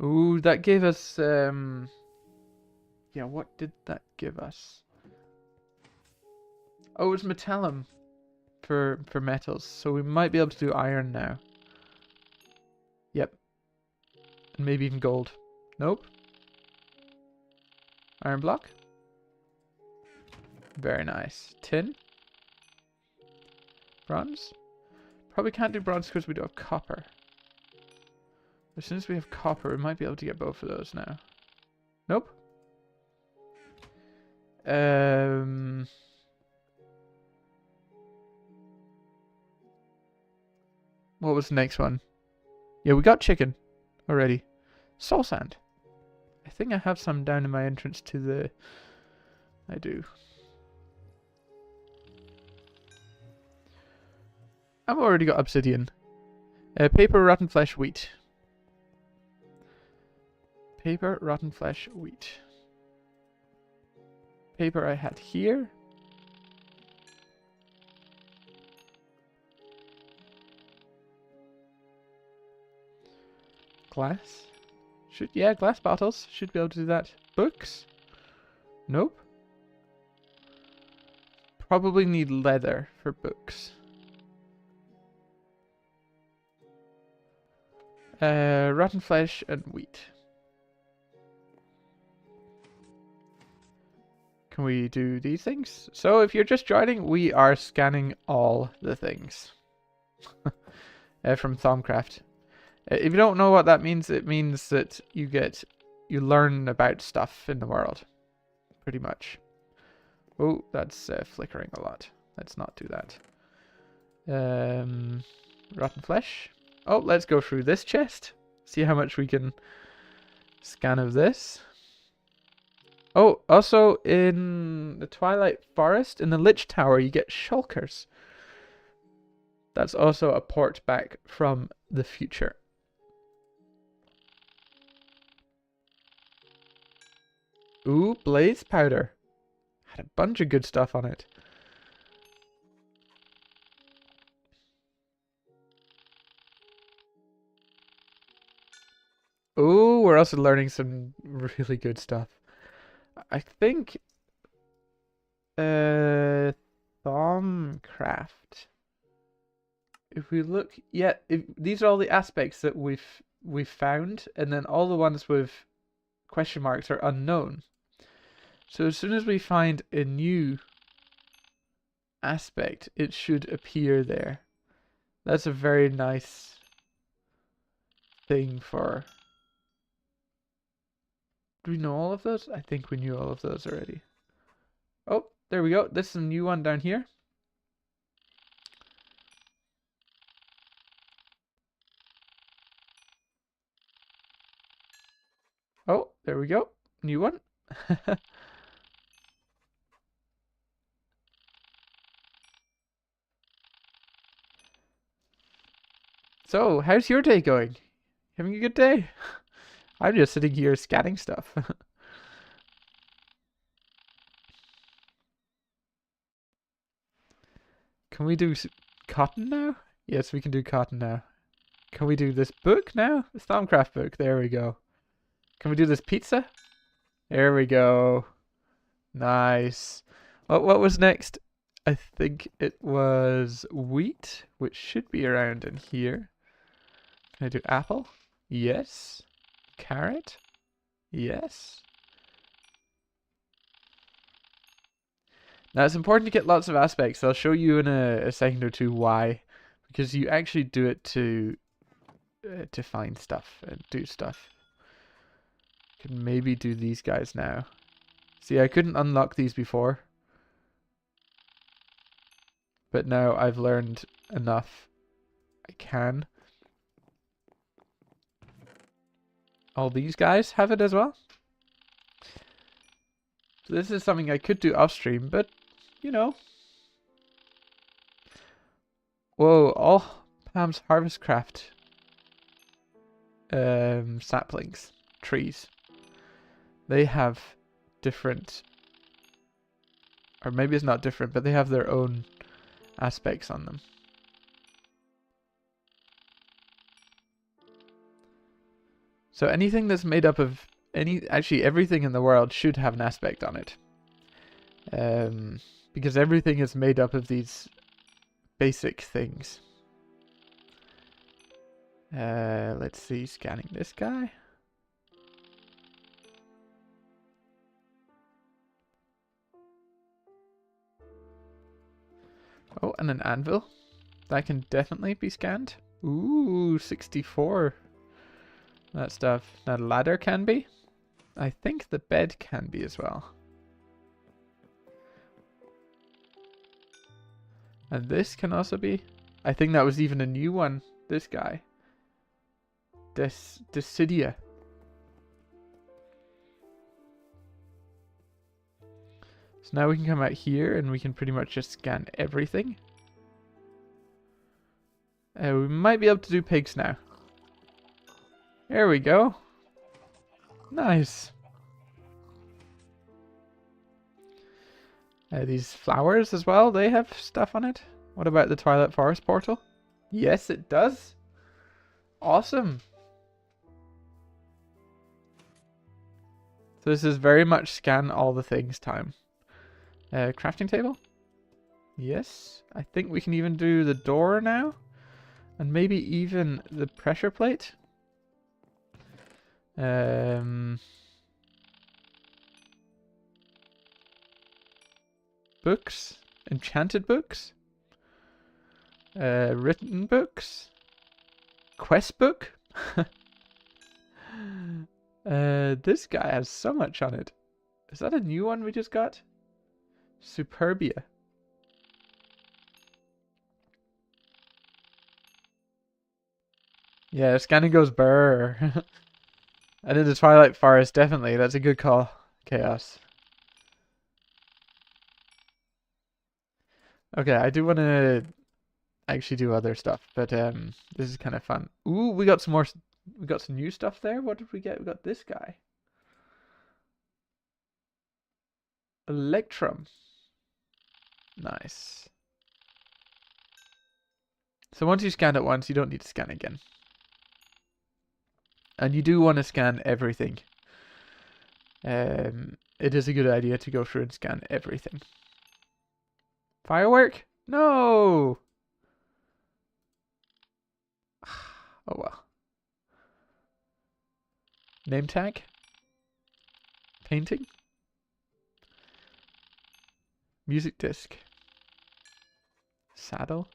Ooh, that gave us, yeah, what did that give us? Oh, it's metallum for metals, so we might be able to do iron now. Yep. And maybe even gold. Nope. Iron block. Very nice. Tin. Bronze. Probably can't do bronze because we don't have copper. As soon as we have copper, we might be able to get both of those now. Nope. What was the next one? Yeah, we got chicken already. Soul sand. I think I have some down in my entrance to the... I do. I've already got obsidian. Paper, rotten flesh, wheat. Paper, rotten flesh, wheat. Paper I had here. Glass. Yeah, glass bottles. Should be able to do that. Books. Nope. Probably need leather for books. Rotten flesh and wheat. Can we do these things? So if you're just joining, we are scanning all the things. From Thaumcraft. If you don't know what that means, it means that you learn about stuff in the world. Pretty much. Oh, that's flickering a lot. Let's not do that. Rotten flesh. Oh, let's go through this chest. See how much we can scan of this. Oh, also in the Twilight Forest, in the Lich Tower, you get shulkers. That's also a port back from the future. Ooh, blaze powder. Had a bunch of good stuff on it. Ooh, we're also learning some really good stuff. I think Thaumcraft. If we look, yeah, these are all the aspects that we've found, and then all the ones with question marks are unknown. So as soon as we find a new aspect, it should appear there. That's a very nice thing for... Do we know all of those? I think we knew all of those already. Oh, there we go. This is a new one down here. Oh, there we go. New one. So, how's your day going? Having a good day? I'm just sitting here scanning stuff. Can we do cotton now? Yes, we can do cotton now. Can we do this book now? The Stormcraft book. There we go. Can we do this pizza? There we go. Nice. What was next? I think it was wheat, which should be around in here. Can I do apple? Yes. Carrot? Yes. Now it's important to get lots of aspects. I'll show you in a second or two why. Because you actually do it to find stuff and do stuff. Can maybe do these guys now. See, I couldn't unlock these before. But now I've learned enough. I can. All these guys have it as well. So this is something I could do off stream, but you know. Whoa, all Pam's Harvest Craft saplings, trees. They have different, or maybe it's not different, but they have their own aspects on them. So anything that's made up of actually everything in the world should have an aspect on it. Because everything is made up of these basic things. Let's see, scanning this guy. Oh, and an anvil. That can definitely be scanned. Ooh, 64. That stuff. That ladder can be. I think the bed can be as well. And this can also be. I think that was even a new one. This guy. Decidia. So now we can come out here and we can pretty much just scan everything. We might be able to do pigs now. There we go. Nice. These flowers as well, they have stuff on it. What about the Twilight Forest portal? Yes, it does. Awesome. So this is very much scan all the things time. Crafting table? Yes. I think we can even do the door now. And maybe even the pressure plate. Books. Enchanted books. Written books. Quest book. This guy has so much on it. Is that a new one we just got? Superbia. Yeah, scanning goes burr. And in the Twilight Forest, definitely. That's a good call. Chaos. Okay, I do want to actually do other stuff, but this is kind of fun. Ooh, we got some more. We got some new stuff there. What did we get? We got this guy. Electrum. Nice. So once you scan it once, you don't need to scan again. And you do want to scan everything. It is a good idea to go through and scan everything. Firework? No! Oh well. Name tag? Painting? Music disc? Saddle?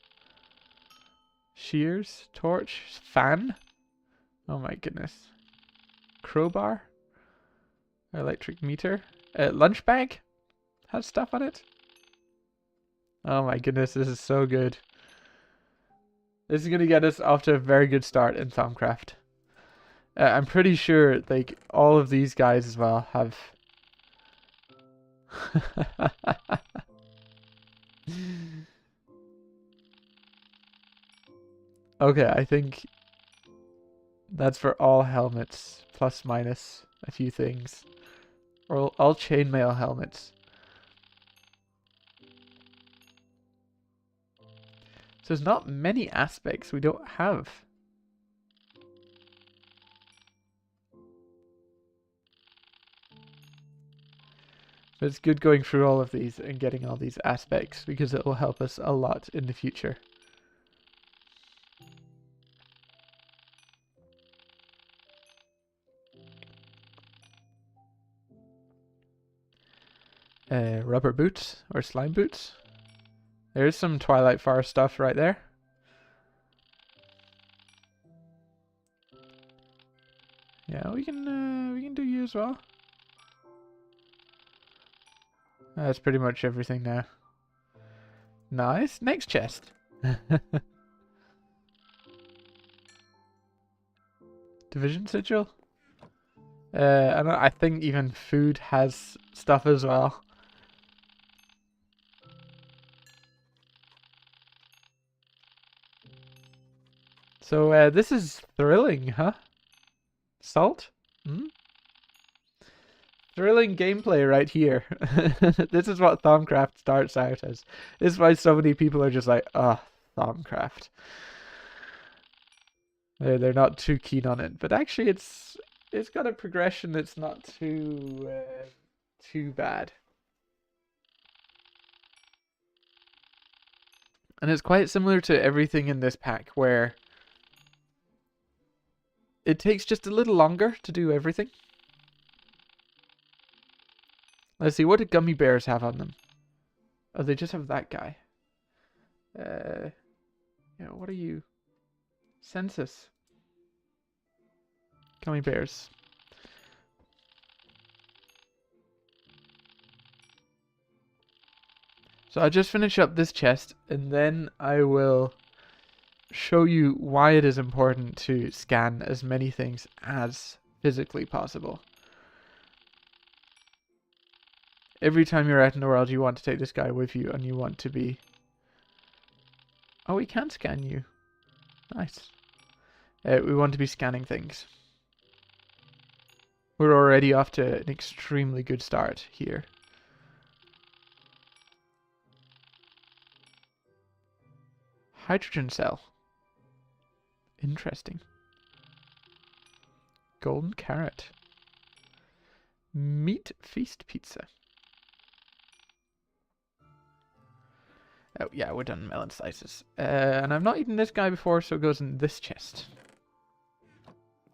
Shears? Torch? Fan? Oh my goodness. Crowbar? Electric meter? Lunch bag? Has stuff on it? Oh my goodness, this is so good. This is going to get us off to a very good start in Thaumcraft. I'm pretty sure like all of these guys as well have... Okay, I think that's for all helmets, plus minus a few things. Or all chainmail helmets. So there's not many aspects we don't have. But it's good going through all of these and getting all these aspects because it will help us a lot in the future. Rubber boots or slime boots. There's some Twilight Forest stuff right there. Yeah, we can do you as well. That's pretty much everything now. Nice. Next chest. Division sigil. And I think even food has stuff as well. So this is thrilling, huh? Salt? Hmm? Thrilling gameplay right here. This is what Thaumcraft starts out as. This is why so many people are just like, oh, Thaumcraft. They're not too keen on it. But actually it's it's got a progression that's not too bad. And it's quite similar to everything in this pack, where it takes just a little longer to do everything. Let's see, what do gummy bears have on them? Oh, they just have that guy. Yeah, what are you? Census. Gummy bears. So I'll just finish up this chest, and then I will show you why it is important to scan as many things as physically possible. Every time you're out in the world, you want to take this guy with you, and you want to be... Oh, we can scan you. Nice. We want to be scanning things. We're already off to an extremely good start here. Hydrogen cell. Interesting. Golden carrot. Meat feast pizza. Oh yeah, we're done melon slices. And I've not eaten this guy before, so it goes in this chest.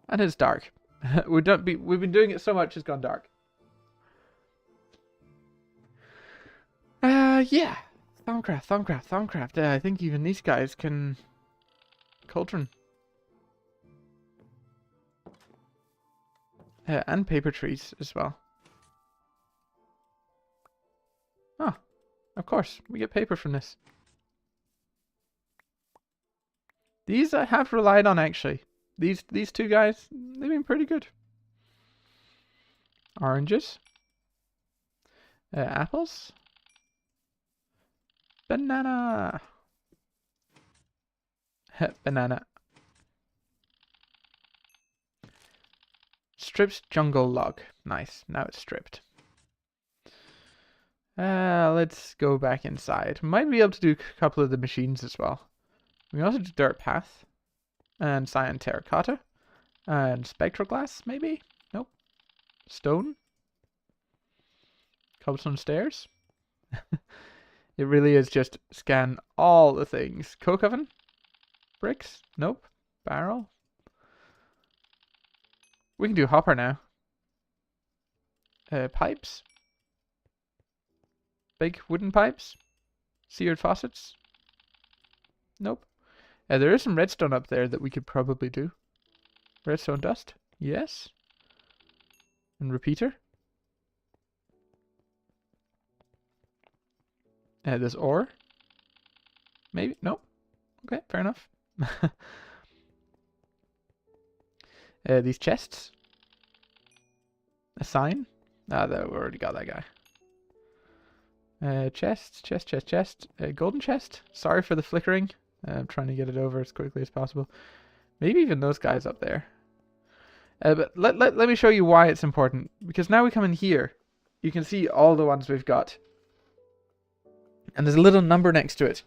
And it's dark. We've been doing it so much it's gone dark. Yeah. Thaumcraft. I think even these guys can... Cauldron. And paper trees as well. Oh, of course. We get paper from this. These I have relied on, actually. These two guys, they've been pretty good. Oranges. Apples. Banana. Banana. Stripped jungle log. Nice. Now it's stripped. Let's go back inside. Might be able to do a couple of the machines as well. We also do dirt path. And cyan terracotta. And spectral glass, maybe? Nope. Stone. Cobblestone stairs. It really is just scan all the things. Coke oven? Bricks? Nope. Barrel? We can do hopper now. Pipes? Big wooden pipes? Seared faucets? Nope. There is some redstone up there that we could probably do. Redstone dust? Yes. And repeater? There's ore? Maybe? Nope. Okay, fair enough. These chests? A sign? Ah, we already got that guy. Chest. Golden chest? Sorry for the flickering. I'm trying to get it over as quickly as possible. Maybe even those guys up there. But let me show you why it's important. Because now we come in here. You can see all the ones we've got. And there's a little number next to it.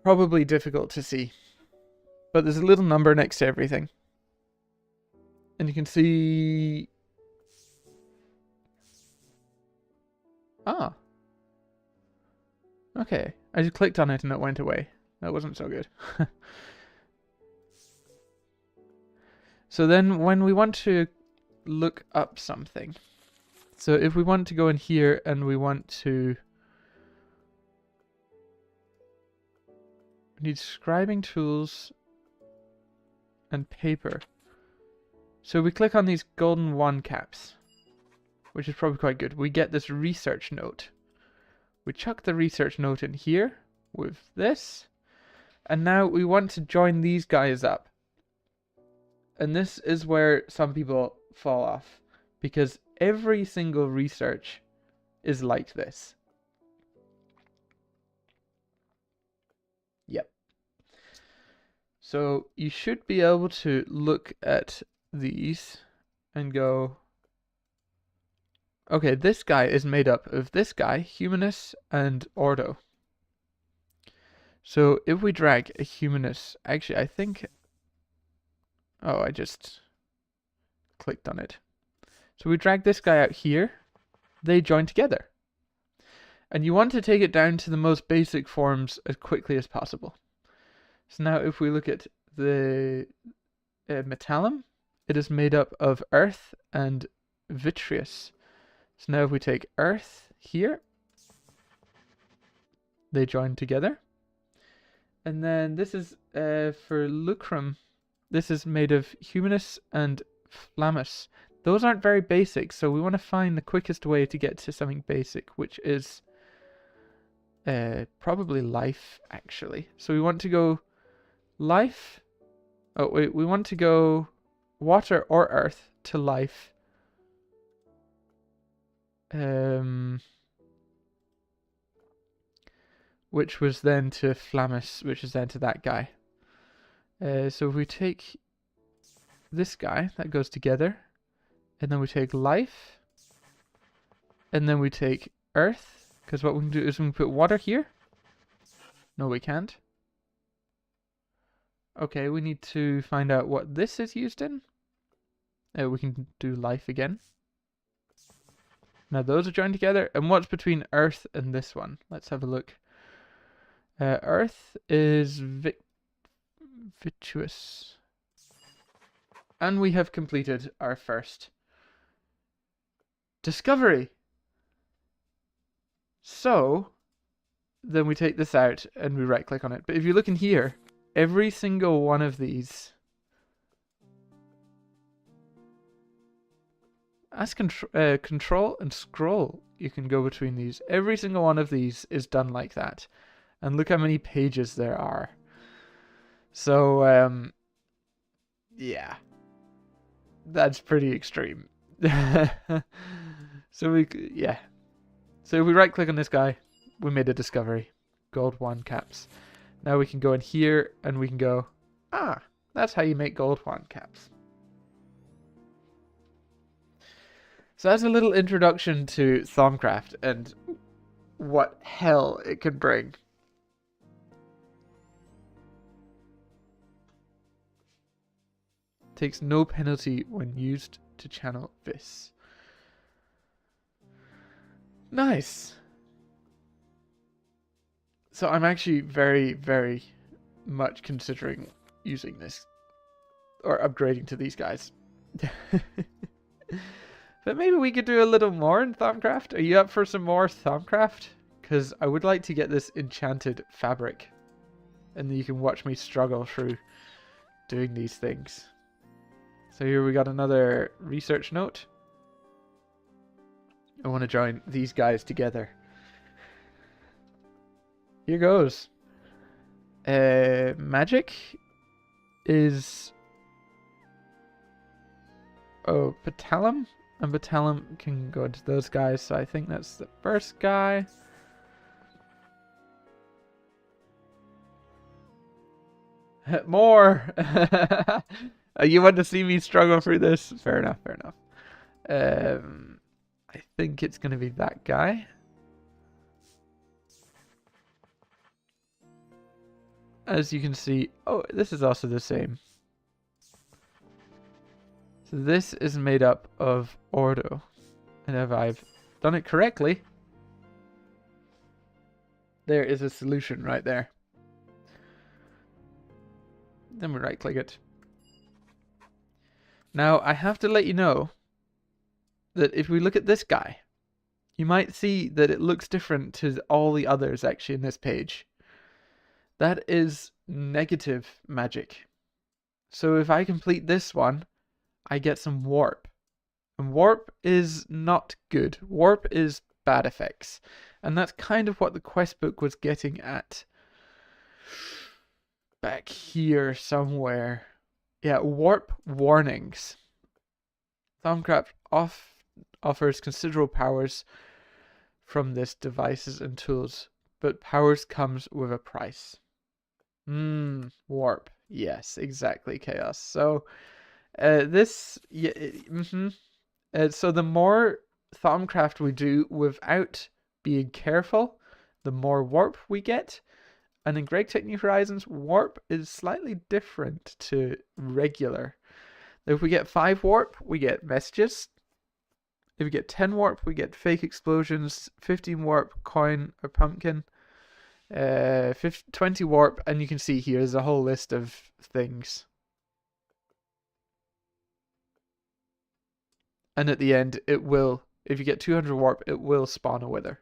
Probably difficult to see. But there's a little number next to everything. And you can see... Ah. Okay. I just clicked on it and it went away. That wasn't so good. So then when we want to look up something. So if we want to go in here and we want to... We need scribing tools and paper. So we click on these golden wand caps, which is probably quite good. We get this research note. We chuck the research note in here with this. And now we want to join these guys up. And this is where some people fall off. Because every single research is like this. Yep. So you should be able to look at these and go, okay, this guy is made up of this guy, Humanus, and Ordo. So if we drag a Humanus, actually I think, oh, I just clicked on it. So we drag this guy out here. They join together. And you want to take it down to the most basic forms as quickly as possible. So now if we look at the metallum, it is made up of earth and vitreous. So now if we take earth here, they join together. And then this is for lucrum. This is made of humanus and flammus. Those aren't very basic, so we want to find the quickest way to get to something basic, which is probably life, actually. So we want to go life. Oh, wait, we want to go water or earth to life. Which was then to flammus, which is then to that guy. So if we take this guy, that goes together. And then we take life. And then we take earth. Because what we can do is we can put water here. No, we can't. Okay, we need to find out what this is used in. We can do life again. Now those are joined together. And what's between earth and this one? Let's have a look. Earth is vitreous. And we have completed our first discovery. So then we take this out and we right click on it. But if you look in here, every single one of these as control and scroll, you can go between these. Every single one of these is done like that. And look how many pages there are. So, yeah. That's pretty extreme. So yeah. So if we right click on this guy, we made a discovery. Gold 1 caps. Now we can go in here and we can go, that's how you make gold 1 caps. So that's a little introduction to Thaumcraft and what hell it can bring. Takes no penalty when used to channel this. Nice. So I'm actually very, very much considering using this or upgrading to these guys. But maybe we could do a little more in Thaumcraft. Are you up for some more Thaumcraft? Because I would like to get this enchanted fabric. And then you can watch me struggle through doing these things. So here we got another research note. I want to join these guys together. Here goes. Magic is... Oh, Petalum? And Petalum can go into those guys, so I think that's the first guy. More! You want to see me struggle through this? Fair enough, fair enough. I think it's going to be that guy. As you can see, oh, this is also the same. So this is made up of Ordo. And if I've done it correctly, there is a solution right there. Then we right click it. Now, I have to let you know that if we look at this guy, you might see that it looks different to all the others actually in this page. That is negative magic. So if I complete this one, I get some warp. And warp is not good. Warp is bad effects. And that's kind of what the quest book was getting at. Back here somewhere. Yeah, warp warnings. Thaumcraft offers considerable powers from this devices and tools, but powers comes with a price. Warp. Yes, exactly, Chaos. So, this... Yeah, so the more Thaumcraft we do without being careful, the more warp we get. And in Great Tech New Horizons, warp is slightly different to regular. If we get 5 warp, we get messages. If we get 10 warp, we get fake explosions. 15 warp, coin or pumpkin. 20 warp, and you can see here there's a whole list of things. And at the end, it will, if you get 200 warp, it will spawn a wither.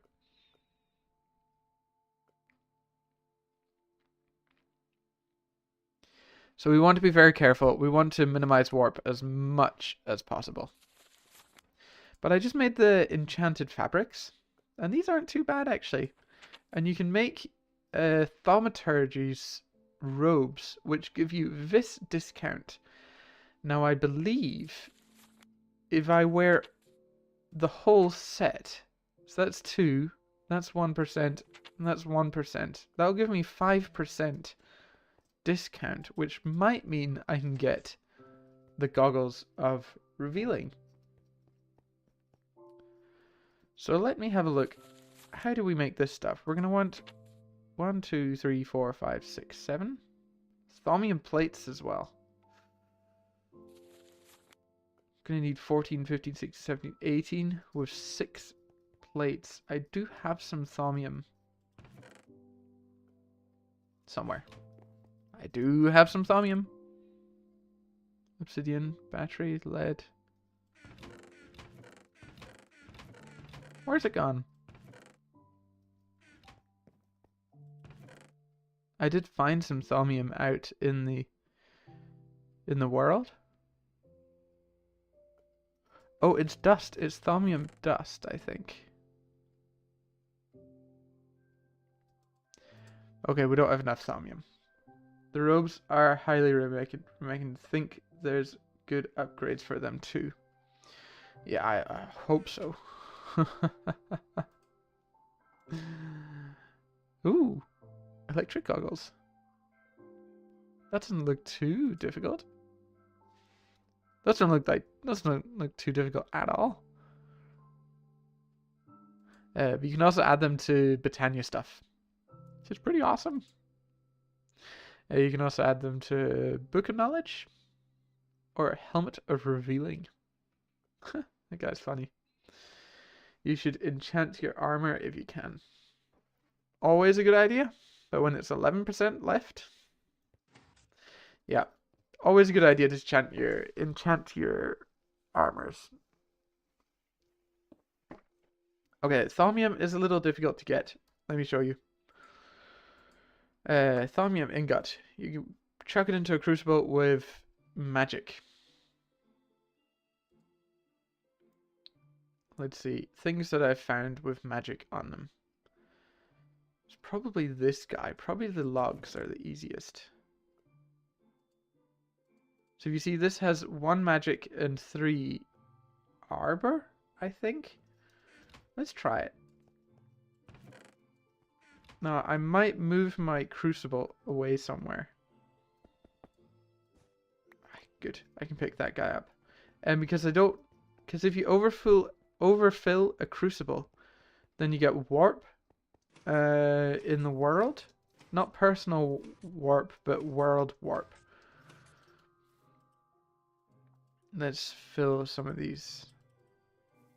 So we want to be very careful. We want to minimize warp as much as possible. But I just made the enchanted fabrics, and these aren't too bad actually. And you can make thaumaturgy's robes, which give you this discount. Now I believe if I wear the whole set, so that's 2, that's 1%, and that's 1%. That'll give me 5% discount, which might mean I can get the goggles of revealing. So let me have a look. How do we make this stuff? We're going to want 1, 2, 3, 4, 5, 6, 7 thaumium plates as well. Going to need 14, 15, 16, 17, 18 with 6 plates. I do have some thaumium somewhere. I do have some thaumium. Obsidian, battery, lead. Where's it gone? I did find some thaumium out in the world. Oh, it's dust. It's thaumium dust, I think. Okay, we don't have enough thaumium. The robes are highly recommended. I can think there's good upgrades for them too. Yeah, I hope so. Ooh, electric goggles. That doesn't look too difficult. That doesn't look too difficult at all. But you can also add them to Britannia stuff, which is pretty awesome. You can also add them to Book of Knowledge or Helmet of Revealing. That guy's funny. You should enchant your armor if you can. Always a good idea, but when it's 11% left, yeah, always a good idea to enchant your armors. Okay, thaumium is a little difficult to get. Let me show you. Thaumium ingot. You can chuck it into a crucible with magic. Let's see. Things that I've found with magic on them. It's probably this guy. Probably the logs are the easiest. So if you see, this has 1 magic and 3 arbor, I think. Let's try it. Now, I might move my crucible away somewhere. Good. I can pick that guy up. And because if you overfill a crucible, then you get warp in the world. Not personal warp, but world warp. Let's fill some of these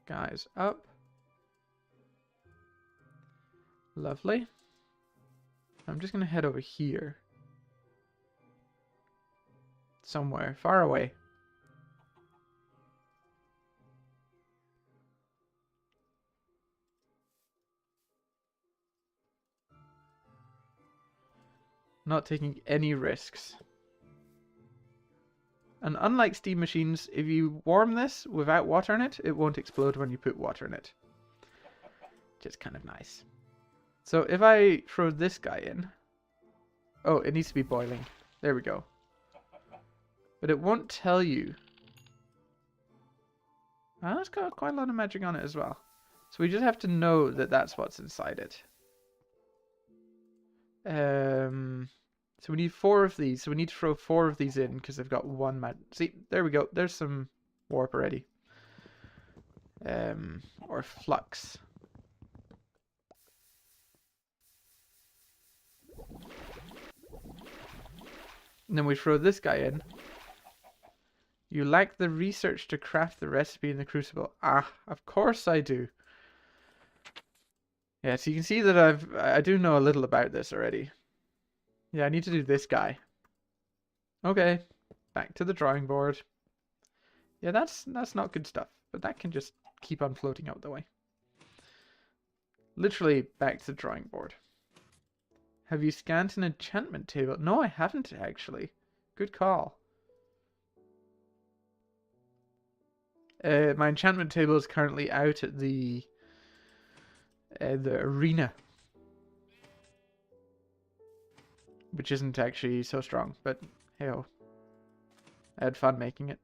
guys up. Lovely. I'm just going to head over here. Somewhere far away. Not taking any risks. And unlike steam machines, if you warm this without water in it, it won't explode when you put water in it. Which is kind of nice. So if I throw this guy in... Oh, it needs to be boiling. There we go. But it won't tell you. Ah, it's got quite a lot of magic on it as well. So we just have to know that that's what's inside it. So we need 4 of these. So we need to throw 4 of these in because they've got 1 mag. See, there we go. There's some warp already. Or flux. And then we throw this guy in. You lack the research to craft the recipe in the crucible. Ah, of course I do. Yeah, so you can see that I do know a little about this already. Yeah, I need to do this guy. Okay, back to the drawing board. Yeah, that's not good stuff, but that can just keep on floating out the way. Literally back to the drawing board. Have you scanned an enchantment table? No, I haven't actually. Good call. My enchantment table is currently out at the arena, which isn't actually so strong, but hey ho. I had fun making it.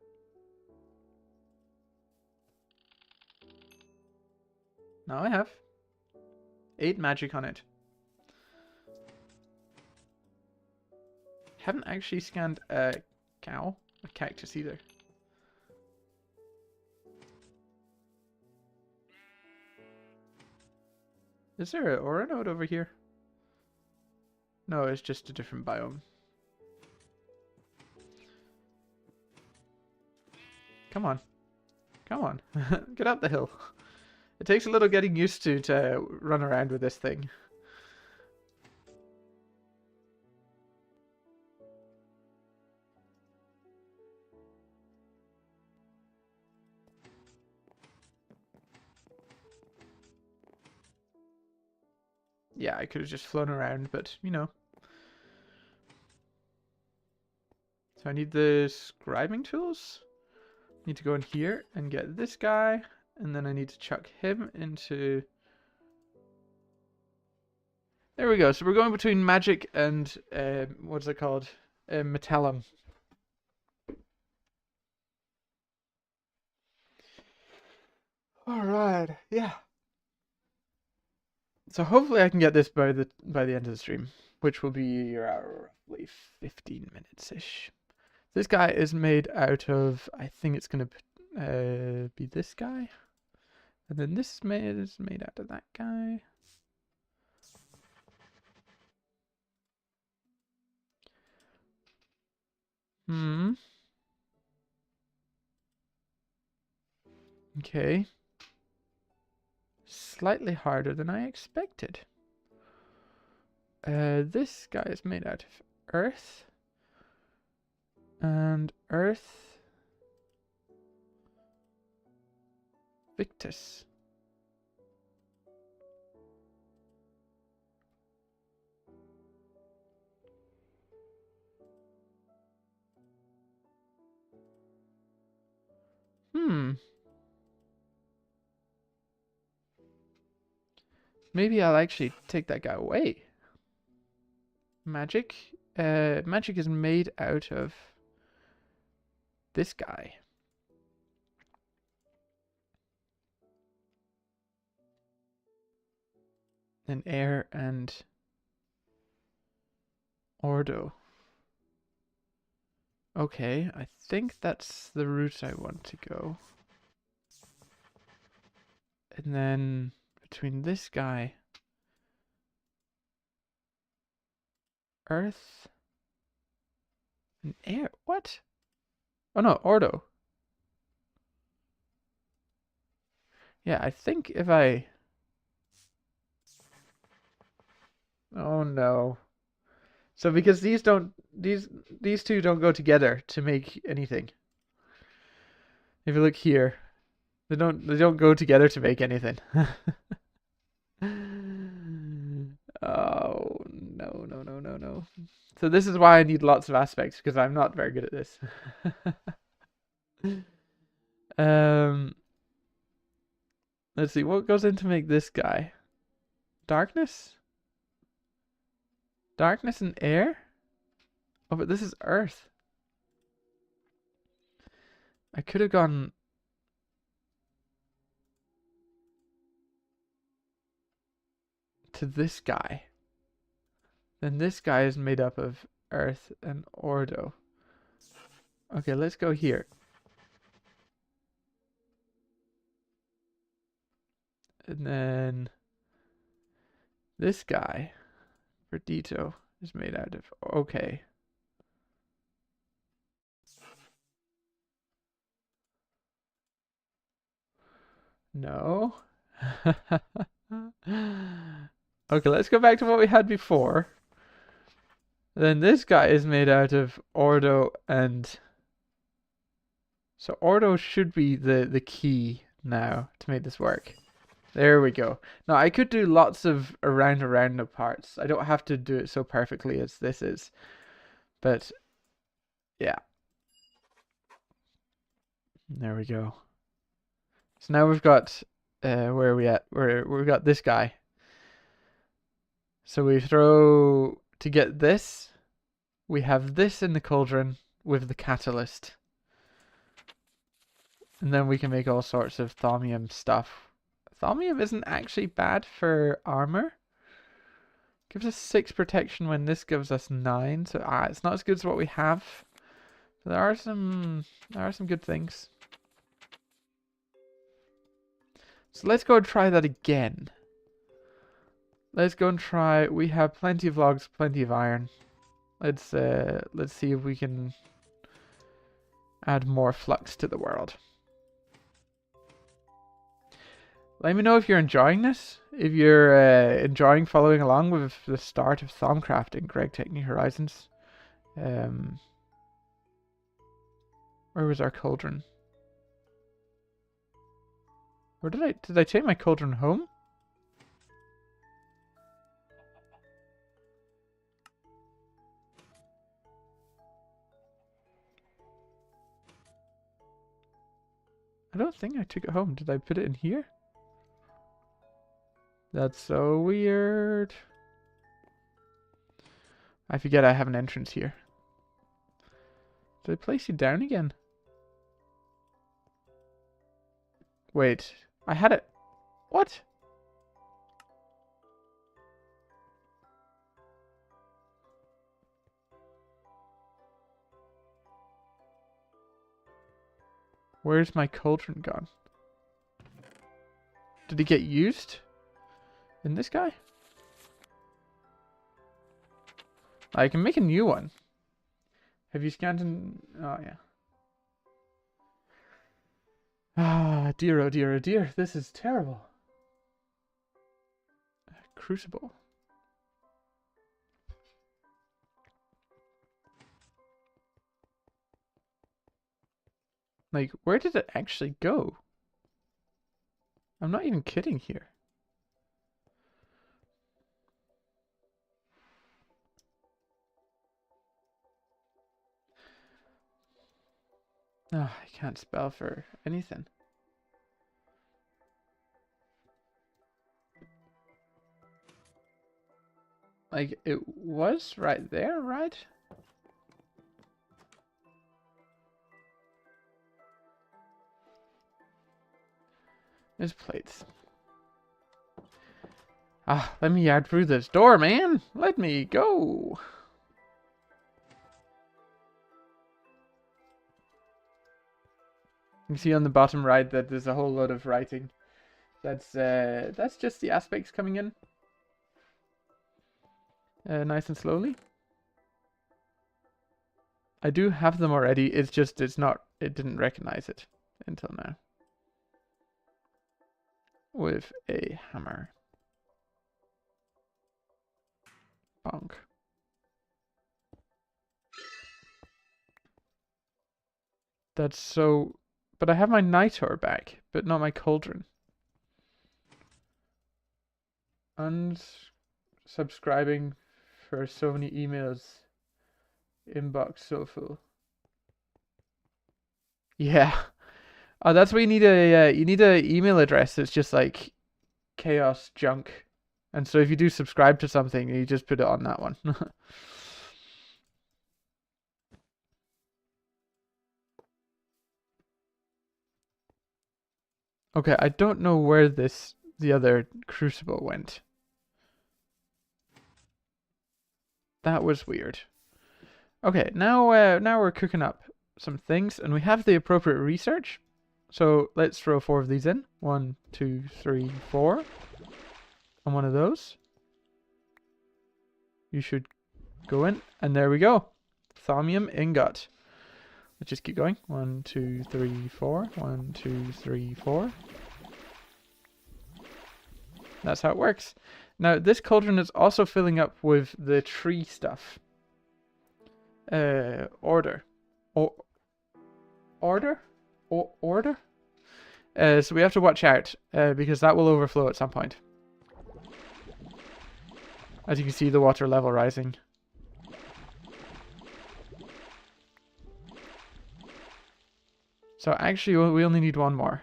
Now I have 8 magic on it. Haven't actually scanned a cow, a cactus either. Is there an aura node over here? No, it's just a different biome. Come on. Come on. Get up the hill. It takes a little getting used to run around with this thing. Yeah, I could have just flown around, but, you know. So I need the scribing tools. Need to go in here and get this guy. And then I need to chuck him into... There we go. So we're going between magic and, what's it called? Metallum. Alright, yeah. So hopefully I can get this by the end of the stream, which will be roughly 15 minutes-ish. This guy is made out of, I think it's going to be this guy. And then this is made out of that guy. Okay. Slightly harder than I expected. This guy is made out of earth. And earth. Victus. Maybe I'll actually take that guy away. Magic. Magic is made out of this guy. And air and ordo. Okay, I think that's the route I want to go. And then between this guy, earth, and air. What? Oh no, ordo. Yeah, I think if I... Oh no. So because these two don't go together to make anything. If you look here, they don't go together to make anything. Oh no. So this is why I need lots of aspects, because I'm not very good at this. Let's see, what goes in to make this guy? Darkness? Darkness and air? Oh, but this is earth. I could have gone... to this guy. Then this guy is made up of earth and ordo. Okay, let's go here. And then this guy, Verdito, is made out of... Okay. No. Okay, let's go back to what we had before. Then this guy is made out of Ordo and... So Ordo should be the key now to make this work. There we go. Now I could do lots of around the parts. I don't have to do it so perfectly as this is. But yeah. There we go. So now we've got where are we at? We've got this guy. So we throw to get this. We have this in the cauldron with the catalyst. And then we can make all sorts of thaumium stuff. Thaumium isn't actually bad for armor. Gives us 6 protection when this gives us 9. So it's not as good as what we have. But there are some good things. So let's go and try that again. Let's go and try. We have plenty of logs, plenty of iron. Let's see if we can add more flux to the world. Let me know if you're enjoying this. If you're enjoying following along with the start of Thaumcrafting, Greg Taking Horizons. Where was our cauldron? Where did I take my cauldron home? I don't think I took it home. Did I put it in here? That's so weird. I forget I have an entrance here. Did I place you down again? Wait, I had it. What? Where's my cauldron gone? Did it get used? In this guy? I can make a new one. Have you scanned in... Oh, yeah. Ah, dear, oh dear, oh dear. This is terrible. Crucible. Like, where did it actually go? I'm not even kidding here. Oh, I can't spell for anything. Like, it was right there, right? There's plates. Ah, let me out through this door, man. Let me go. You can see on the bottom right that there's a whole lot of writing. That's just the aspects coming in. Nice and slowly. I do have them already. It's just it didn't recognize it until now. With a hammer. Bonk. That's so... But I have my Nitor back, but not my cauldron. Unsubscribing for so many emails. Inbox so full. Yeah. Oh, that's where you need a email address that's just like chaos junk. And so if you do subscribe to something, you just put it on that one. Okay, I don't know where the other crucible went. That was weird. Okay, now we're cooking up some things, and we have the appropriate research. So let's throw 4 of these in. 1, 2, 3, 4. And one of those. You should go in, and there we go. Thaumium ingot. Let's just keep going. 1, 2, 3, 4. 1, 2, 3, 4. That's how it works. Now, this cauldron is also filling up with the tree stuff. Order. Order? Order? So we have to watch out, because that will overflow at some point. As you can see, the water level rising. So actually, we only need one more.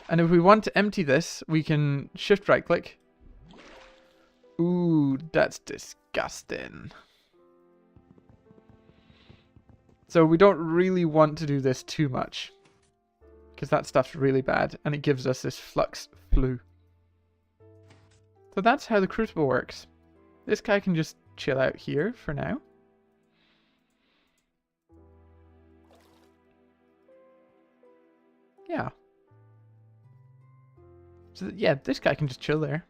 And if we want to empty this, we can shift right click. Ooh, that's disgusting. So we don't really want to do this too much, because that stuff's really bad, and it gives us this flux flu. So that's how the crucible works. This guy can just chill out here for now. Yeah. So yeah, this guy can just chill there.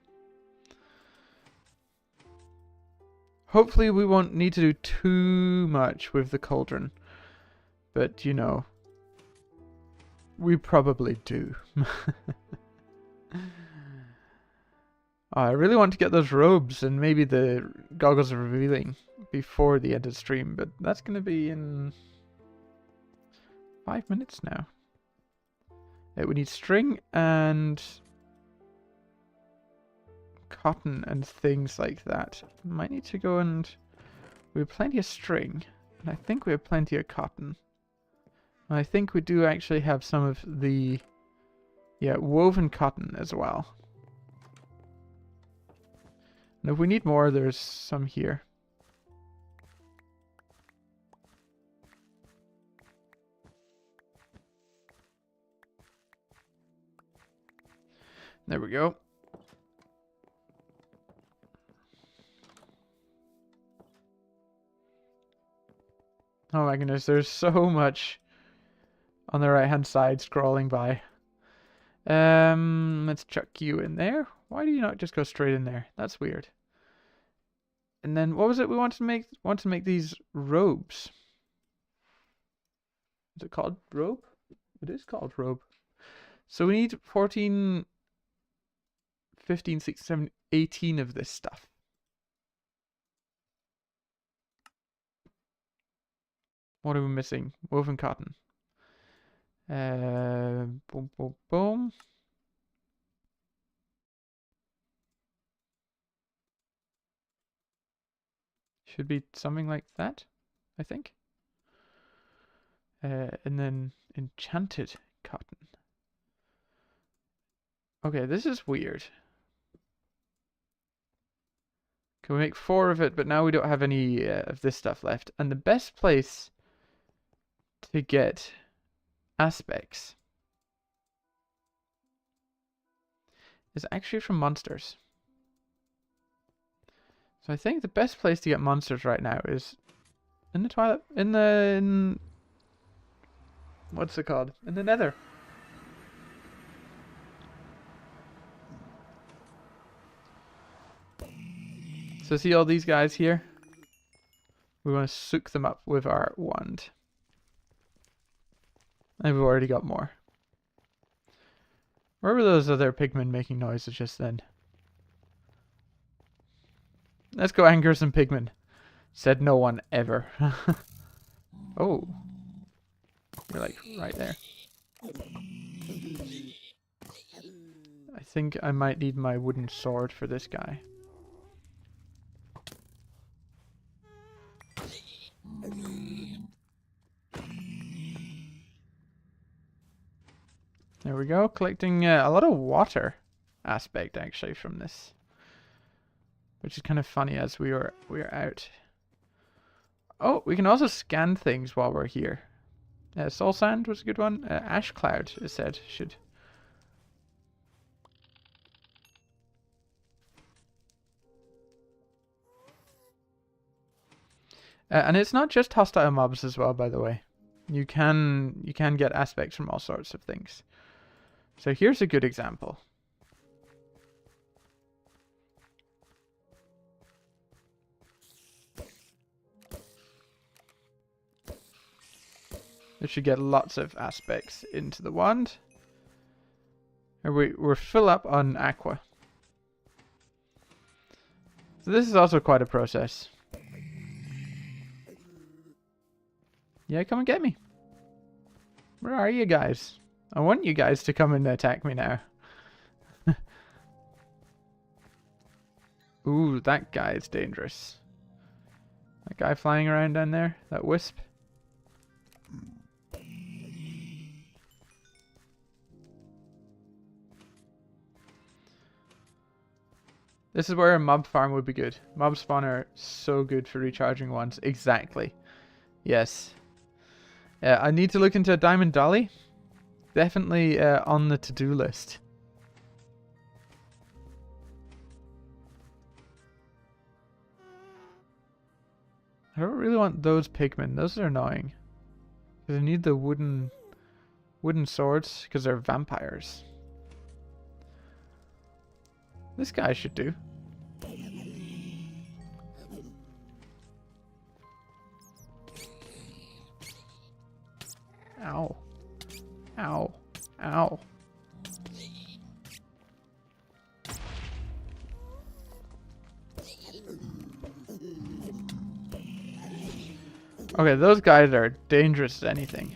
Hopefully we won't need to do too much with the cauldron. But, you know, we probably do. I really want to get those robes and maybe the goggles of revealing before the end of the stream, but that's going to be in 5 minutes now. We need string and cotton and things like that. Might need to go and... We have plenty of string, and I think we have plenty of cotton. I think we do actually have some of the, yeah, woven cotton as well. And if we need more, there's some here. There we go. Oh my goodness, there's so much on the right hand side scrolling by. Let's chuck you in there. Why do you not just go straight in there? That's weird. And then what was it we wanted to make? Want to make these robes. Is it called robe? It is called robe. So we need 14, 15, 16, 17, 18 of this stuff. What are we missing? Woven cotton. Boom, boom, boom. Should be something like that, I think. And then enchanted cotton. Okay, this is weird. Can we make 4 of it, but now we don't have any of this stuff left. And the best place to get aspects is actually from monsters. So I think the best place to get monsters right now is in the Twilight, what's it called? In the Nether. So see all these guys here? We want to soak them up with our wand. And we've already got more. Where were those other pigmen making noises just then? Let's go anchor some pigmen. Said no one ever. Oh. You're like right there. I think I might need my wooden sword for this guy. There we go, collecting a lot of water aspect actually from this, which is kind of funny as we are out. Oh, we can also scan things while we're here. Soul sand was a good one. Ash cloud, it said, should. And it's not just hostile mobs as well, by the way. You can get aspects from all sorts of things. So here's a good example. It should get lots of aspects into the wand. We're full up on aqua. So this is also quite a process. Yeah, come and get me. Where are you guys? I want you guys to come and attack me now. Ooh, that guy is dangerous. That guy flying around down there, that wisp. This is where a mob farm would be good. Mob spawn are so good for recharging ones. Exactly. Yes. I need to look into a diamond dolly. Definitely on the to-do list. I don't really want those pigmen. Those are annoying. Because I need the wooden swords because they're vampires. This guy should do. Ow. Ow. Ow. Okay, those guys are dangerous as anything.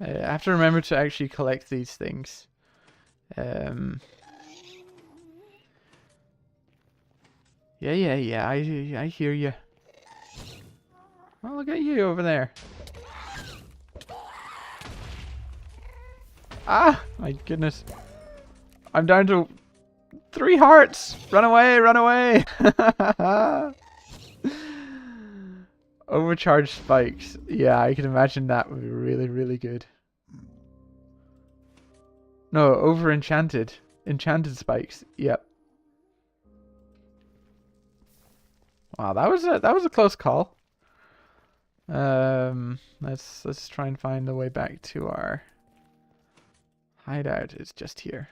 I have to remember to actually collect these things. Yeah. I hear you. Oh, look at you over there. Ah, my goodness. I'm down to 3 hearts. Run away, run away. Overcharged spikes. Yeah, I can imagine that would be really, really good. No, over enchanted. Enchanted spikes. Yep. Wow, that was a close call. Let's try and find the way back to our hideout. It's just here.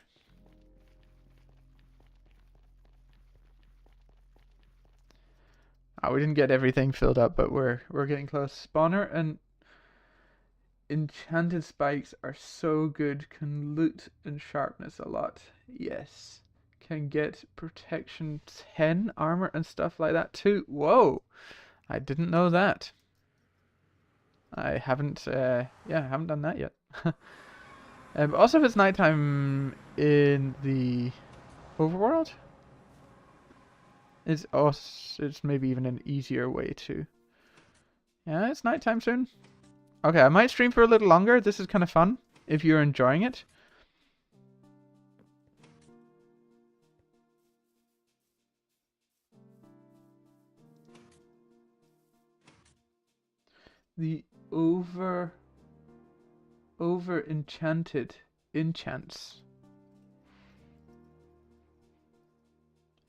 We didn't get everything filled up, but we're getting close. Spawner and enchanted spikes are so good. Can loot and sharpness a lot. Yes. Can get protection 10 armor and stuff like that too. Whoa. I didn't know that. I haven't haven't done that yet. But also if it's nighttime in the overworld, it's maybe even an easier way to. Yeah, it's nighttime soon. Okay, I might stream for a little longer. This is kind of fun if you're enjoying it. The over enchanted enchants.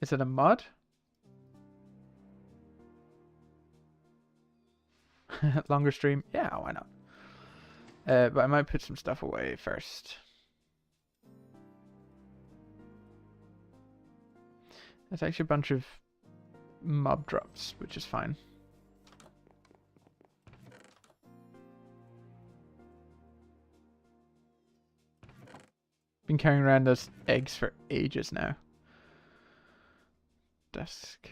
Is it a mod? Longer stream? Yeah, why not? But I might put some stuff away first. There's actually a bunch of mob drops, which is fine. Been carrying around those eggs for ages now. Desk.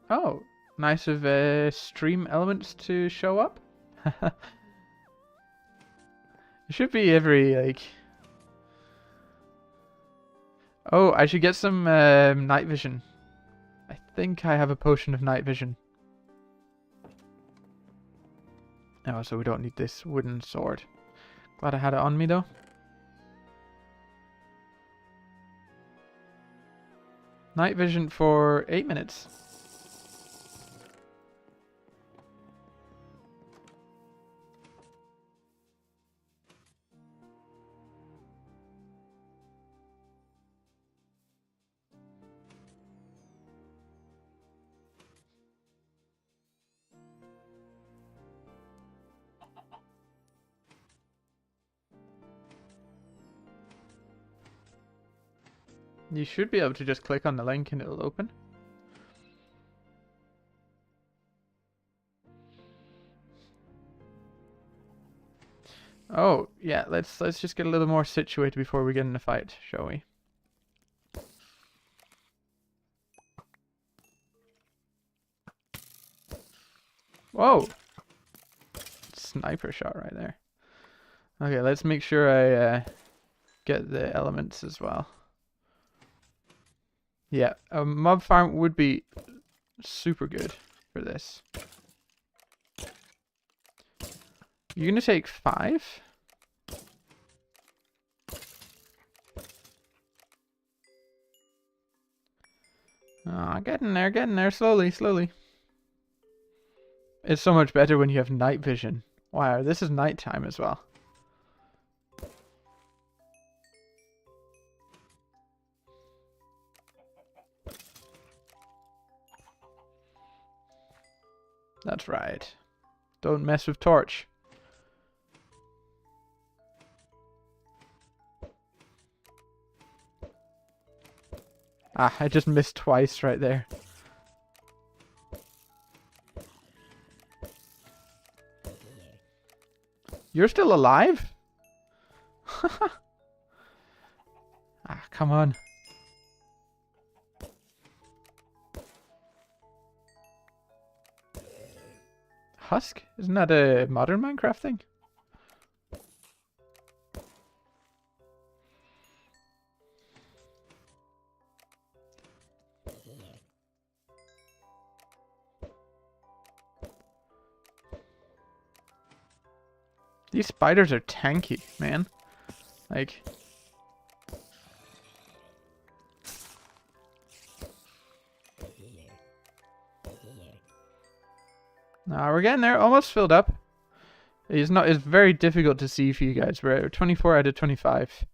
Oh, nice of stream elements to show up. It should be every like. Oh, I should get some night vision. I think I have a potion of night vision. Oh, so we don't need this wooden sword. Glad I had it on me though. Night vision for 8 minutes. You should be able to just click on the link and it'll open. Oh, yeah, let's just get a little more situated before we get in the fight, shall we? Whoa! Sniper shot right there. Okay, let's make sure I get the elements as well. Yeah, a mob farm would be super good for this. You're gonna take 5? Ah, getting there, slowly, slowly. It's so much better when you have night vision. Wow, this is nighttime as well. That's right. Don't mess with torch. Ah, I just missed twice right there. You're still alive? Ah, come on. Husk? Isn't that a modern Minecraft thing? These spiders are tanky, man. Like... Nah, we're getting there. Almost filled up. It's very difficult to see for you guys. We're at 24 out of 25.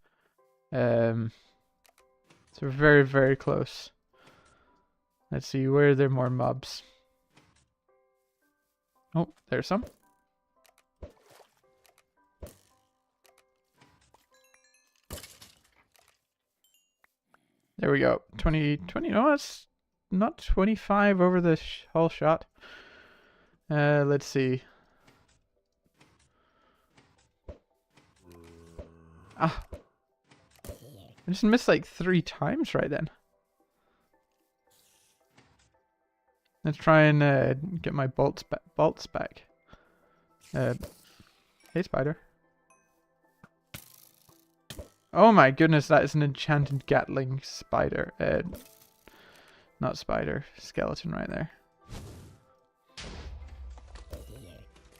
So we're very, very close. Let's see, where are there more mobs? Oh, there's some. There we go. 20. No, it's not 25 over the whole shot. Let's see. Ah. I just missed like 3 times right then. Let's try and get my bolts back. Hey, spider. Oh my goodness, that is an enchanted Gatling spider. Not spider, skeleton right there.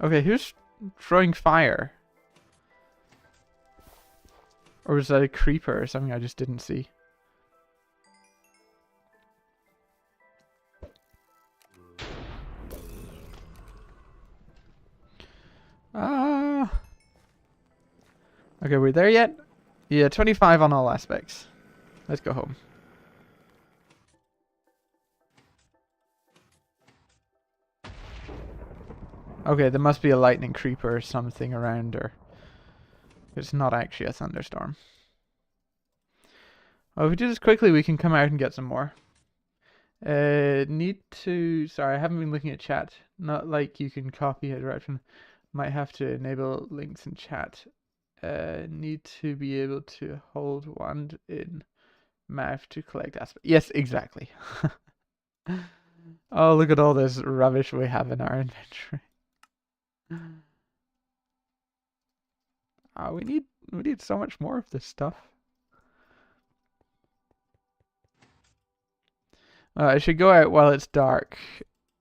Okay, who's throwing fire? Or was that a creeper or something I just didn't see? Ah. Okay, we're there yet? Yeah, 25 on all aspects. Let's go home. Okay, there must be a lightning creeper or something around her. It's not actually a thunderstorm. Well, if we do this quickly, we can come out and get some more. Need to... Sorry, I haven't been looking at chat. Not like you can copy it right from... Might have to enable links in chat. Need to be able to hold wand in mouth to collect aspect. Yes, exactly. Oh, look at all this rubbish we have in our inventory. Oh, we need so much more of this stuff. I should go out while it's dark.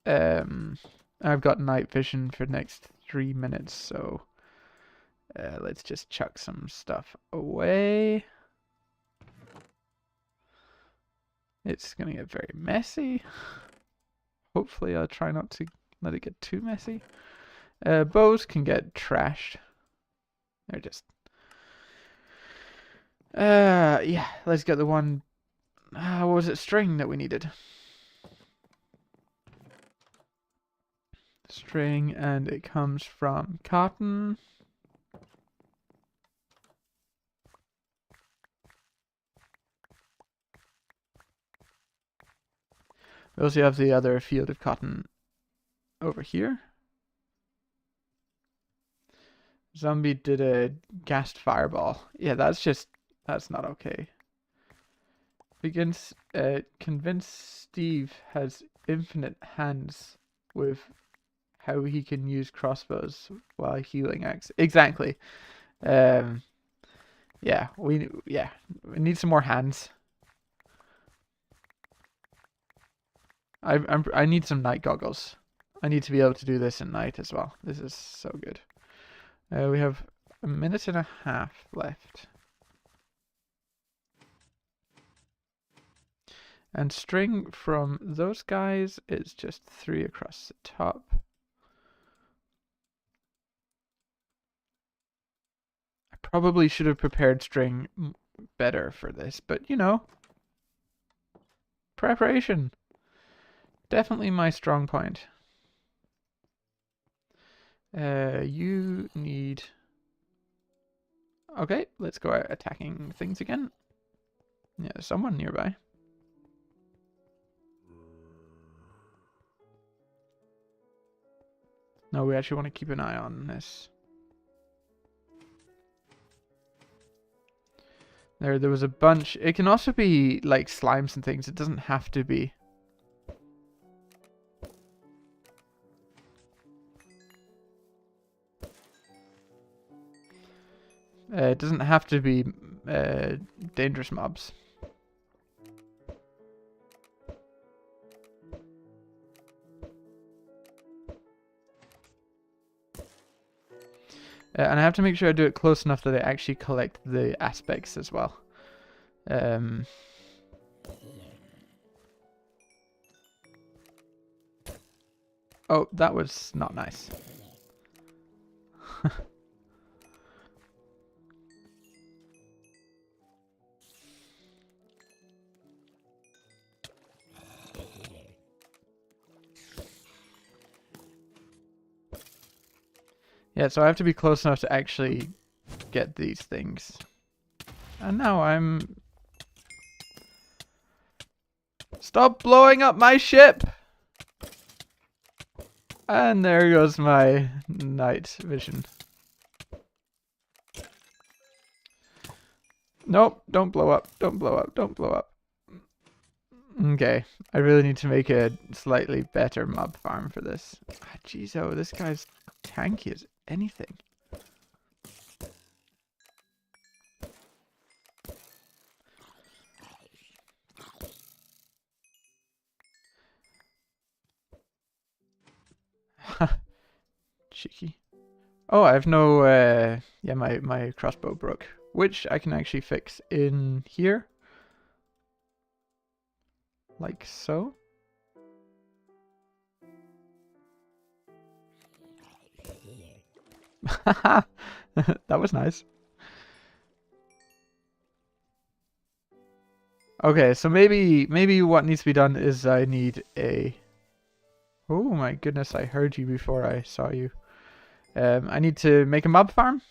I've got night vision for the next 3 minutes, so let's just chuck some stuff away. It's gonna get very messy. Hopefully I'll try not to let it get too messy. Bows can get trashed. They're just... yeah, let's get the one... what was it? String that we needed. String, and it comes from cotton. We also have the other field of cotton over here. Zombie did a gassed fireball. Yeah, that's not okay. Begins convince Steve has infinite hands with how he can use crossbows while healing axe. Exactly. Yeah, we need some more hands. I need some night goggles. I need to be able to do this at night as well. This is so good. We have a minute and a half left. And string from those guys is just 3 across the top. I probably should have prepared string better for this, but you know, preparation. Definitely my strong point. You need... Okay, let's go out attacking things again. Yeah, there's someone nearby. No, we actually want to keep an eye on this. There was a bunch. It can also be like slimes and things. It doesn't have to be. It doesn't have to be dangerous mobs. And I have to make sure I do it close enough that I actually collect the aspects as well. Oh, that was not nice. Yeah, so I have to be close enough to actually get these things. And now I'm... Stop blowing up my ship! And there goes my night vision. Nope, don't blow up, don't blow up, don't blow up. Okay, I really need to make a slightly better mob farm for this. Jeez, oh, this guy's tanky as anything. Cheeky. Oh, I have no, yeah, my crossbow broke, which I can actually fix in here. Like so. That was nice. Okay, so maybe what needs to be done is I need a... Oh my goodness, I heard you before I saw you. I need to make a mob farm.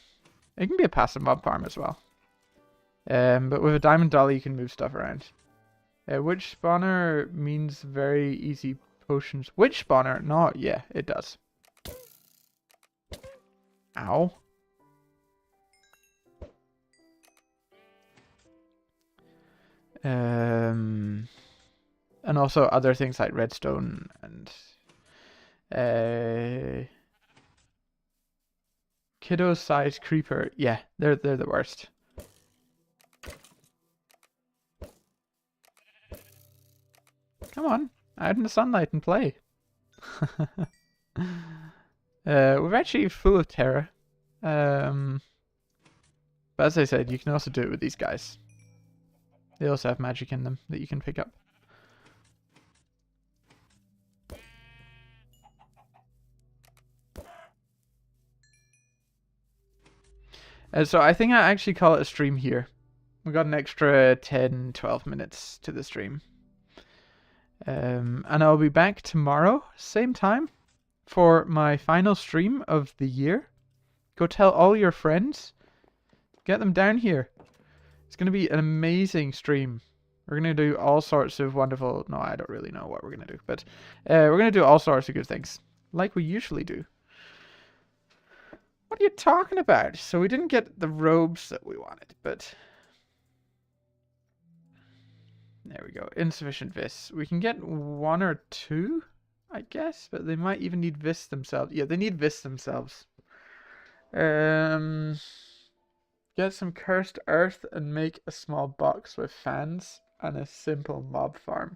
It can be a passive mob farm as well. But with a diamond dolly you can move stuff around. Witch spawner means very easy potions. Witch spawner? No, yeah, it does. Ow. And also other things like redstone and kiddo-sized creeper. Yeah, they're the worst. Come on, out in the sunlight and play. We're actually full of terror. But as I said, you can also do it with these guys. They also have magic in them that you can pick up. So I think I actually call it a stream here. We got an extra 10-12 minutes to the stream. And I'll be back tomorrow, same time, for my final stream of the year. Go tell all your friends. Get them down here. It's going to be an amazing stream. We're going to do all sorts of wonderful... No, I don't really know what we're going to do. But we're going to do all sorts of good things. Like we usually do. What are you talking about? So we didn't get the robes that we wanted, but... There we go. Insufficient vis. We can get 1 or 2, I guess. But they might even need vis themselves. Yeah, they need vis themselves. Get some cursed earth and make a small box with fans and a simple mob farm.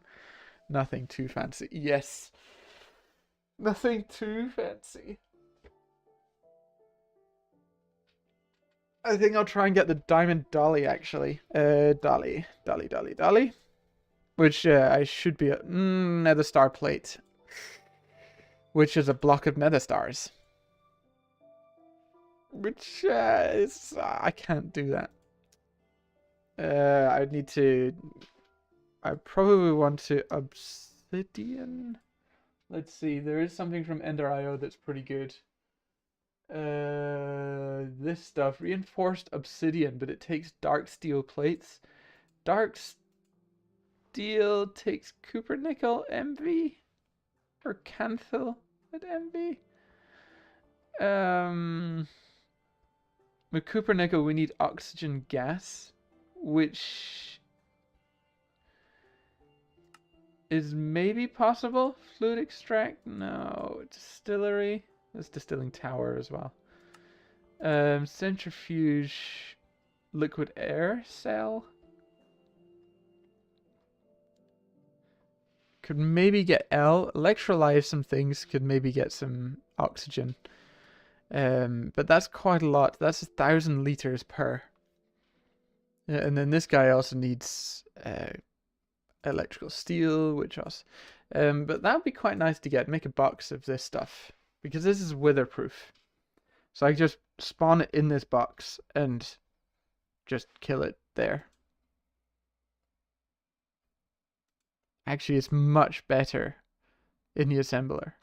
Nothing too fancy. Yes. Nothing too fancy. I think I'll try and get the diamond dolly, actually. Dolly. Which I should be a nether star plate. Which is a block of nether stars. Which is... I can't do that. I'd need to... I probably want to obsidian. Let's see. There is something from Ender.io that's pretty good. This stuff, reinforced obsidian, but it takes dark steel plates. Dark steel takes copper nickel MV or canthil at MV. With copper nickel, we need oxygen gas, which is maybe possible. Fluid extract? No. Distillery? There's distilling tower as well. Centrifuge. Liquid air cell. Could maybe get L. Electrolyze some things. Could maybe get some oxygen. But that's quite a lot. That's 1,000 liters per. And then this guy also needs electrical steel, which else? But that would be quite nice to get. Make a box of this stuff. Because this is witherproof. So I just spawn it in this box and just kill it there. Actually, it's much better in the assembler.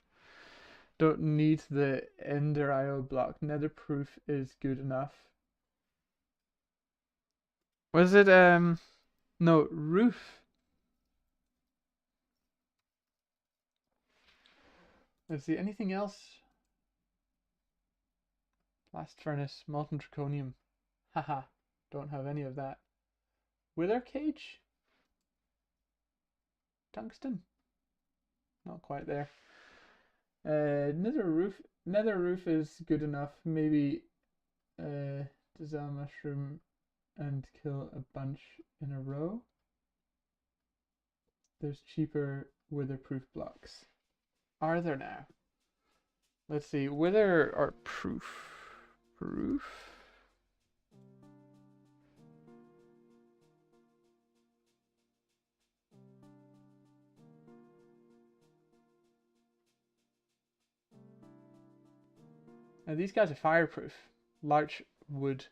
Don't need the Ender.io block. Netherproof is good enough. Was it, no, roof. Let's see, anything else? Blast furnace, molten draconium. Haha, don't have any of that. Wither cage? Tungsten? Not quite there. Nether roof is good enough. Maybe dissolve mushroom and kill a bunch in a row. There's cheaper witherproof blocks. Are there now? Let's see. Wither or proof? Proof? Now these guys are fireproof. Larch wood.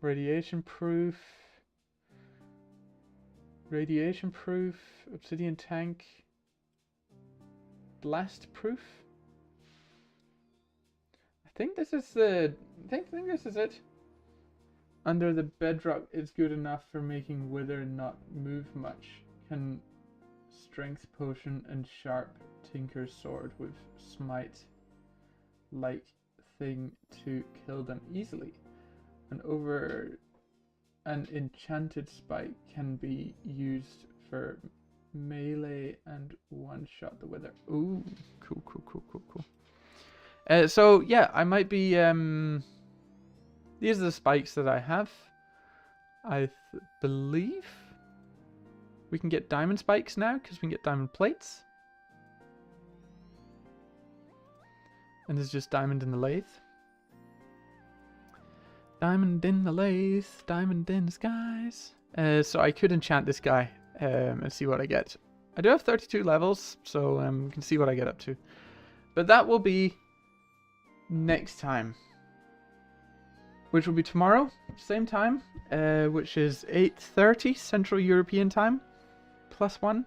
Radiation proof. Radiation proof. Obsidian tank. Blast proof. I think this is the. I think this is it. Under the bedrock is good enough for making wither not move much. Can strength potion and sharp tinker's sword with smite like thing to kill them easily. And over an enchanted spike can be used for melee and one shot the wither. Ooh, cool. So yeah, I might be these are the spikes that I have. I believe we can get diamond spikes now because we can get diamond plates. And there's just diamond in the lathe. Diamond in the lathe, diamond in the skies. So I could enchant this guy and see what I get. I do have 32 levels, so we can see what I get up to. But that will be next time. Which will be tomorrow, same time, which is 8:30 Central European Time, +1.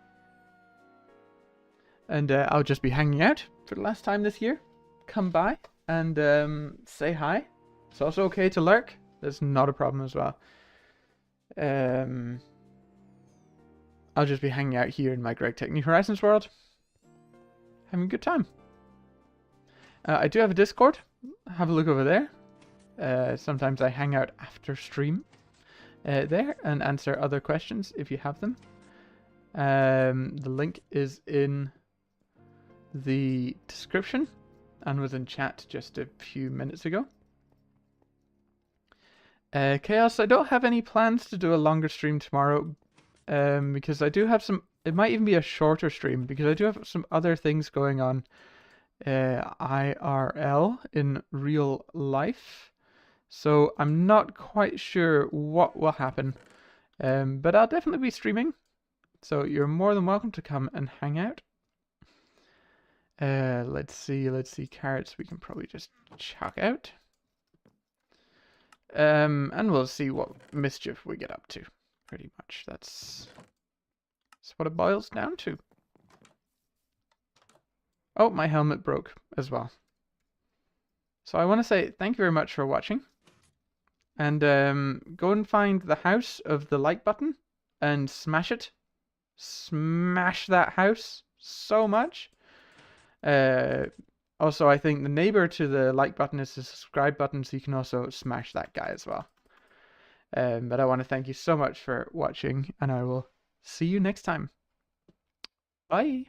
And I'll just be hanging out for the last time this year. Come by and say hi. It's also okay to lurk. That's not a problem as well. I'll just be hanging out here in my Greg Tech New Horizons world, having a good time. I do have a Discord. Have a look over there. Sometimes I hang out after stream there and answer other questions if you have them. The link is in the description and was in chat just a few minutes ago. Chaos, I don't have any plans to do a longer stream tomorrow because I do have some, it might even be a shorter stream because I do have some other things going on IRL in real life. So I'm not quite sure what will happen, but I'll definitely be streaming. So you're more than welcome to come and hang out. Let's see, carrots we can probably just chuck out. And we'll see what mischief we get up to. Pretty much, that's what it boils down to. Oh, my helmet broke as well. So I want to say thank you very much for watching. And go and find the house of the like button and smash it. Smash that house so much. Also, I think the neighbor to the like button is the subscribe button, so you can also smash that guy as well. But I want to thank you so much for watching, and I will see you next time. Bye.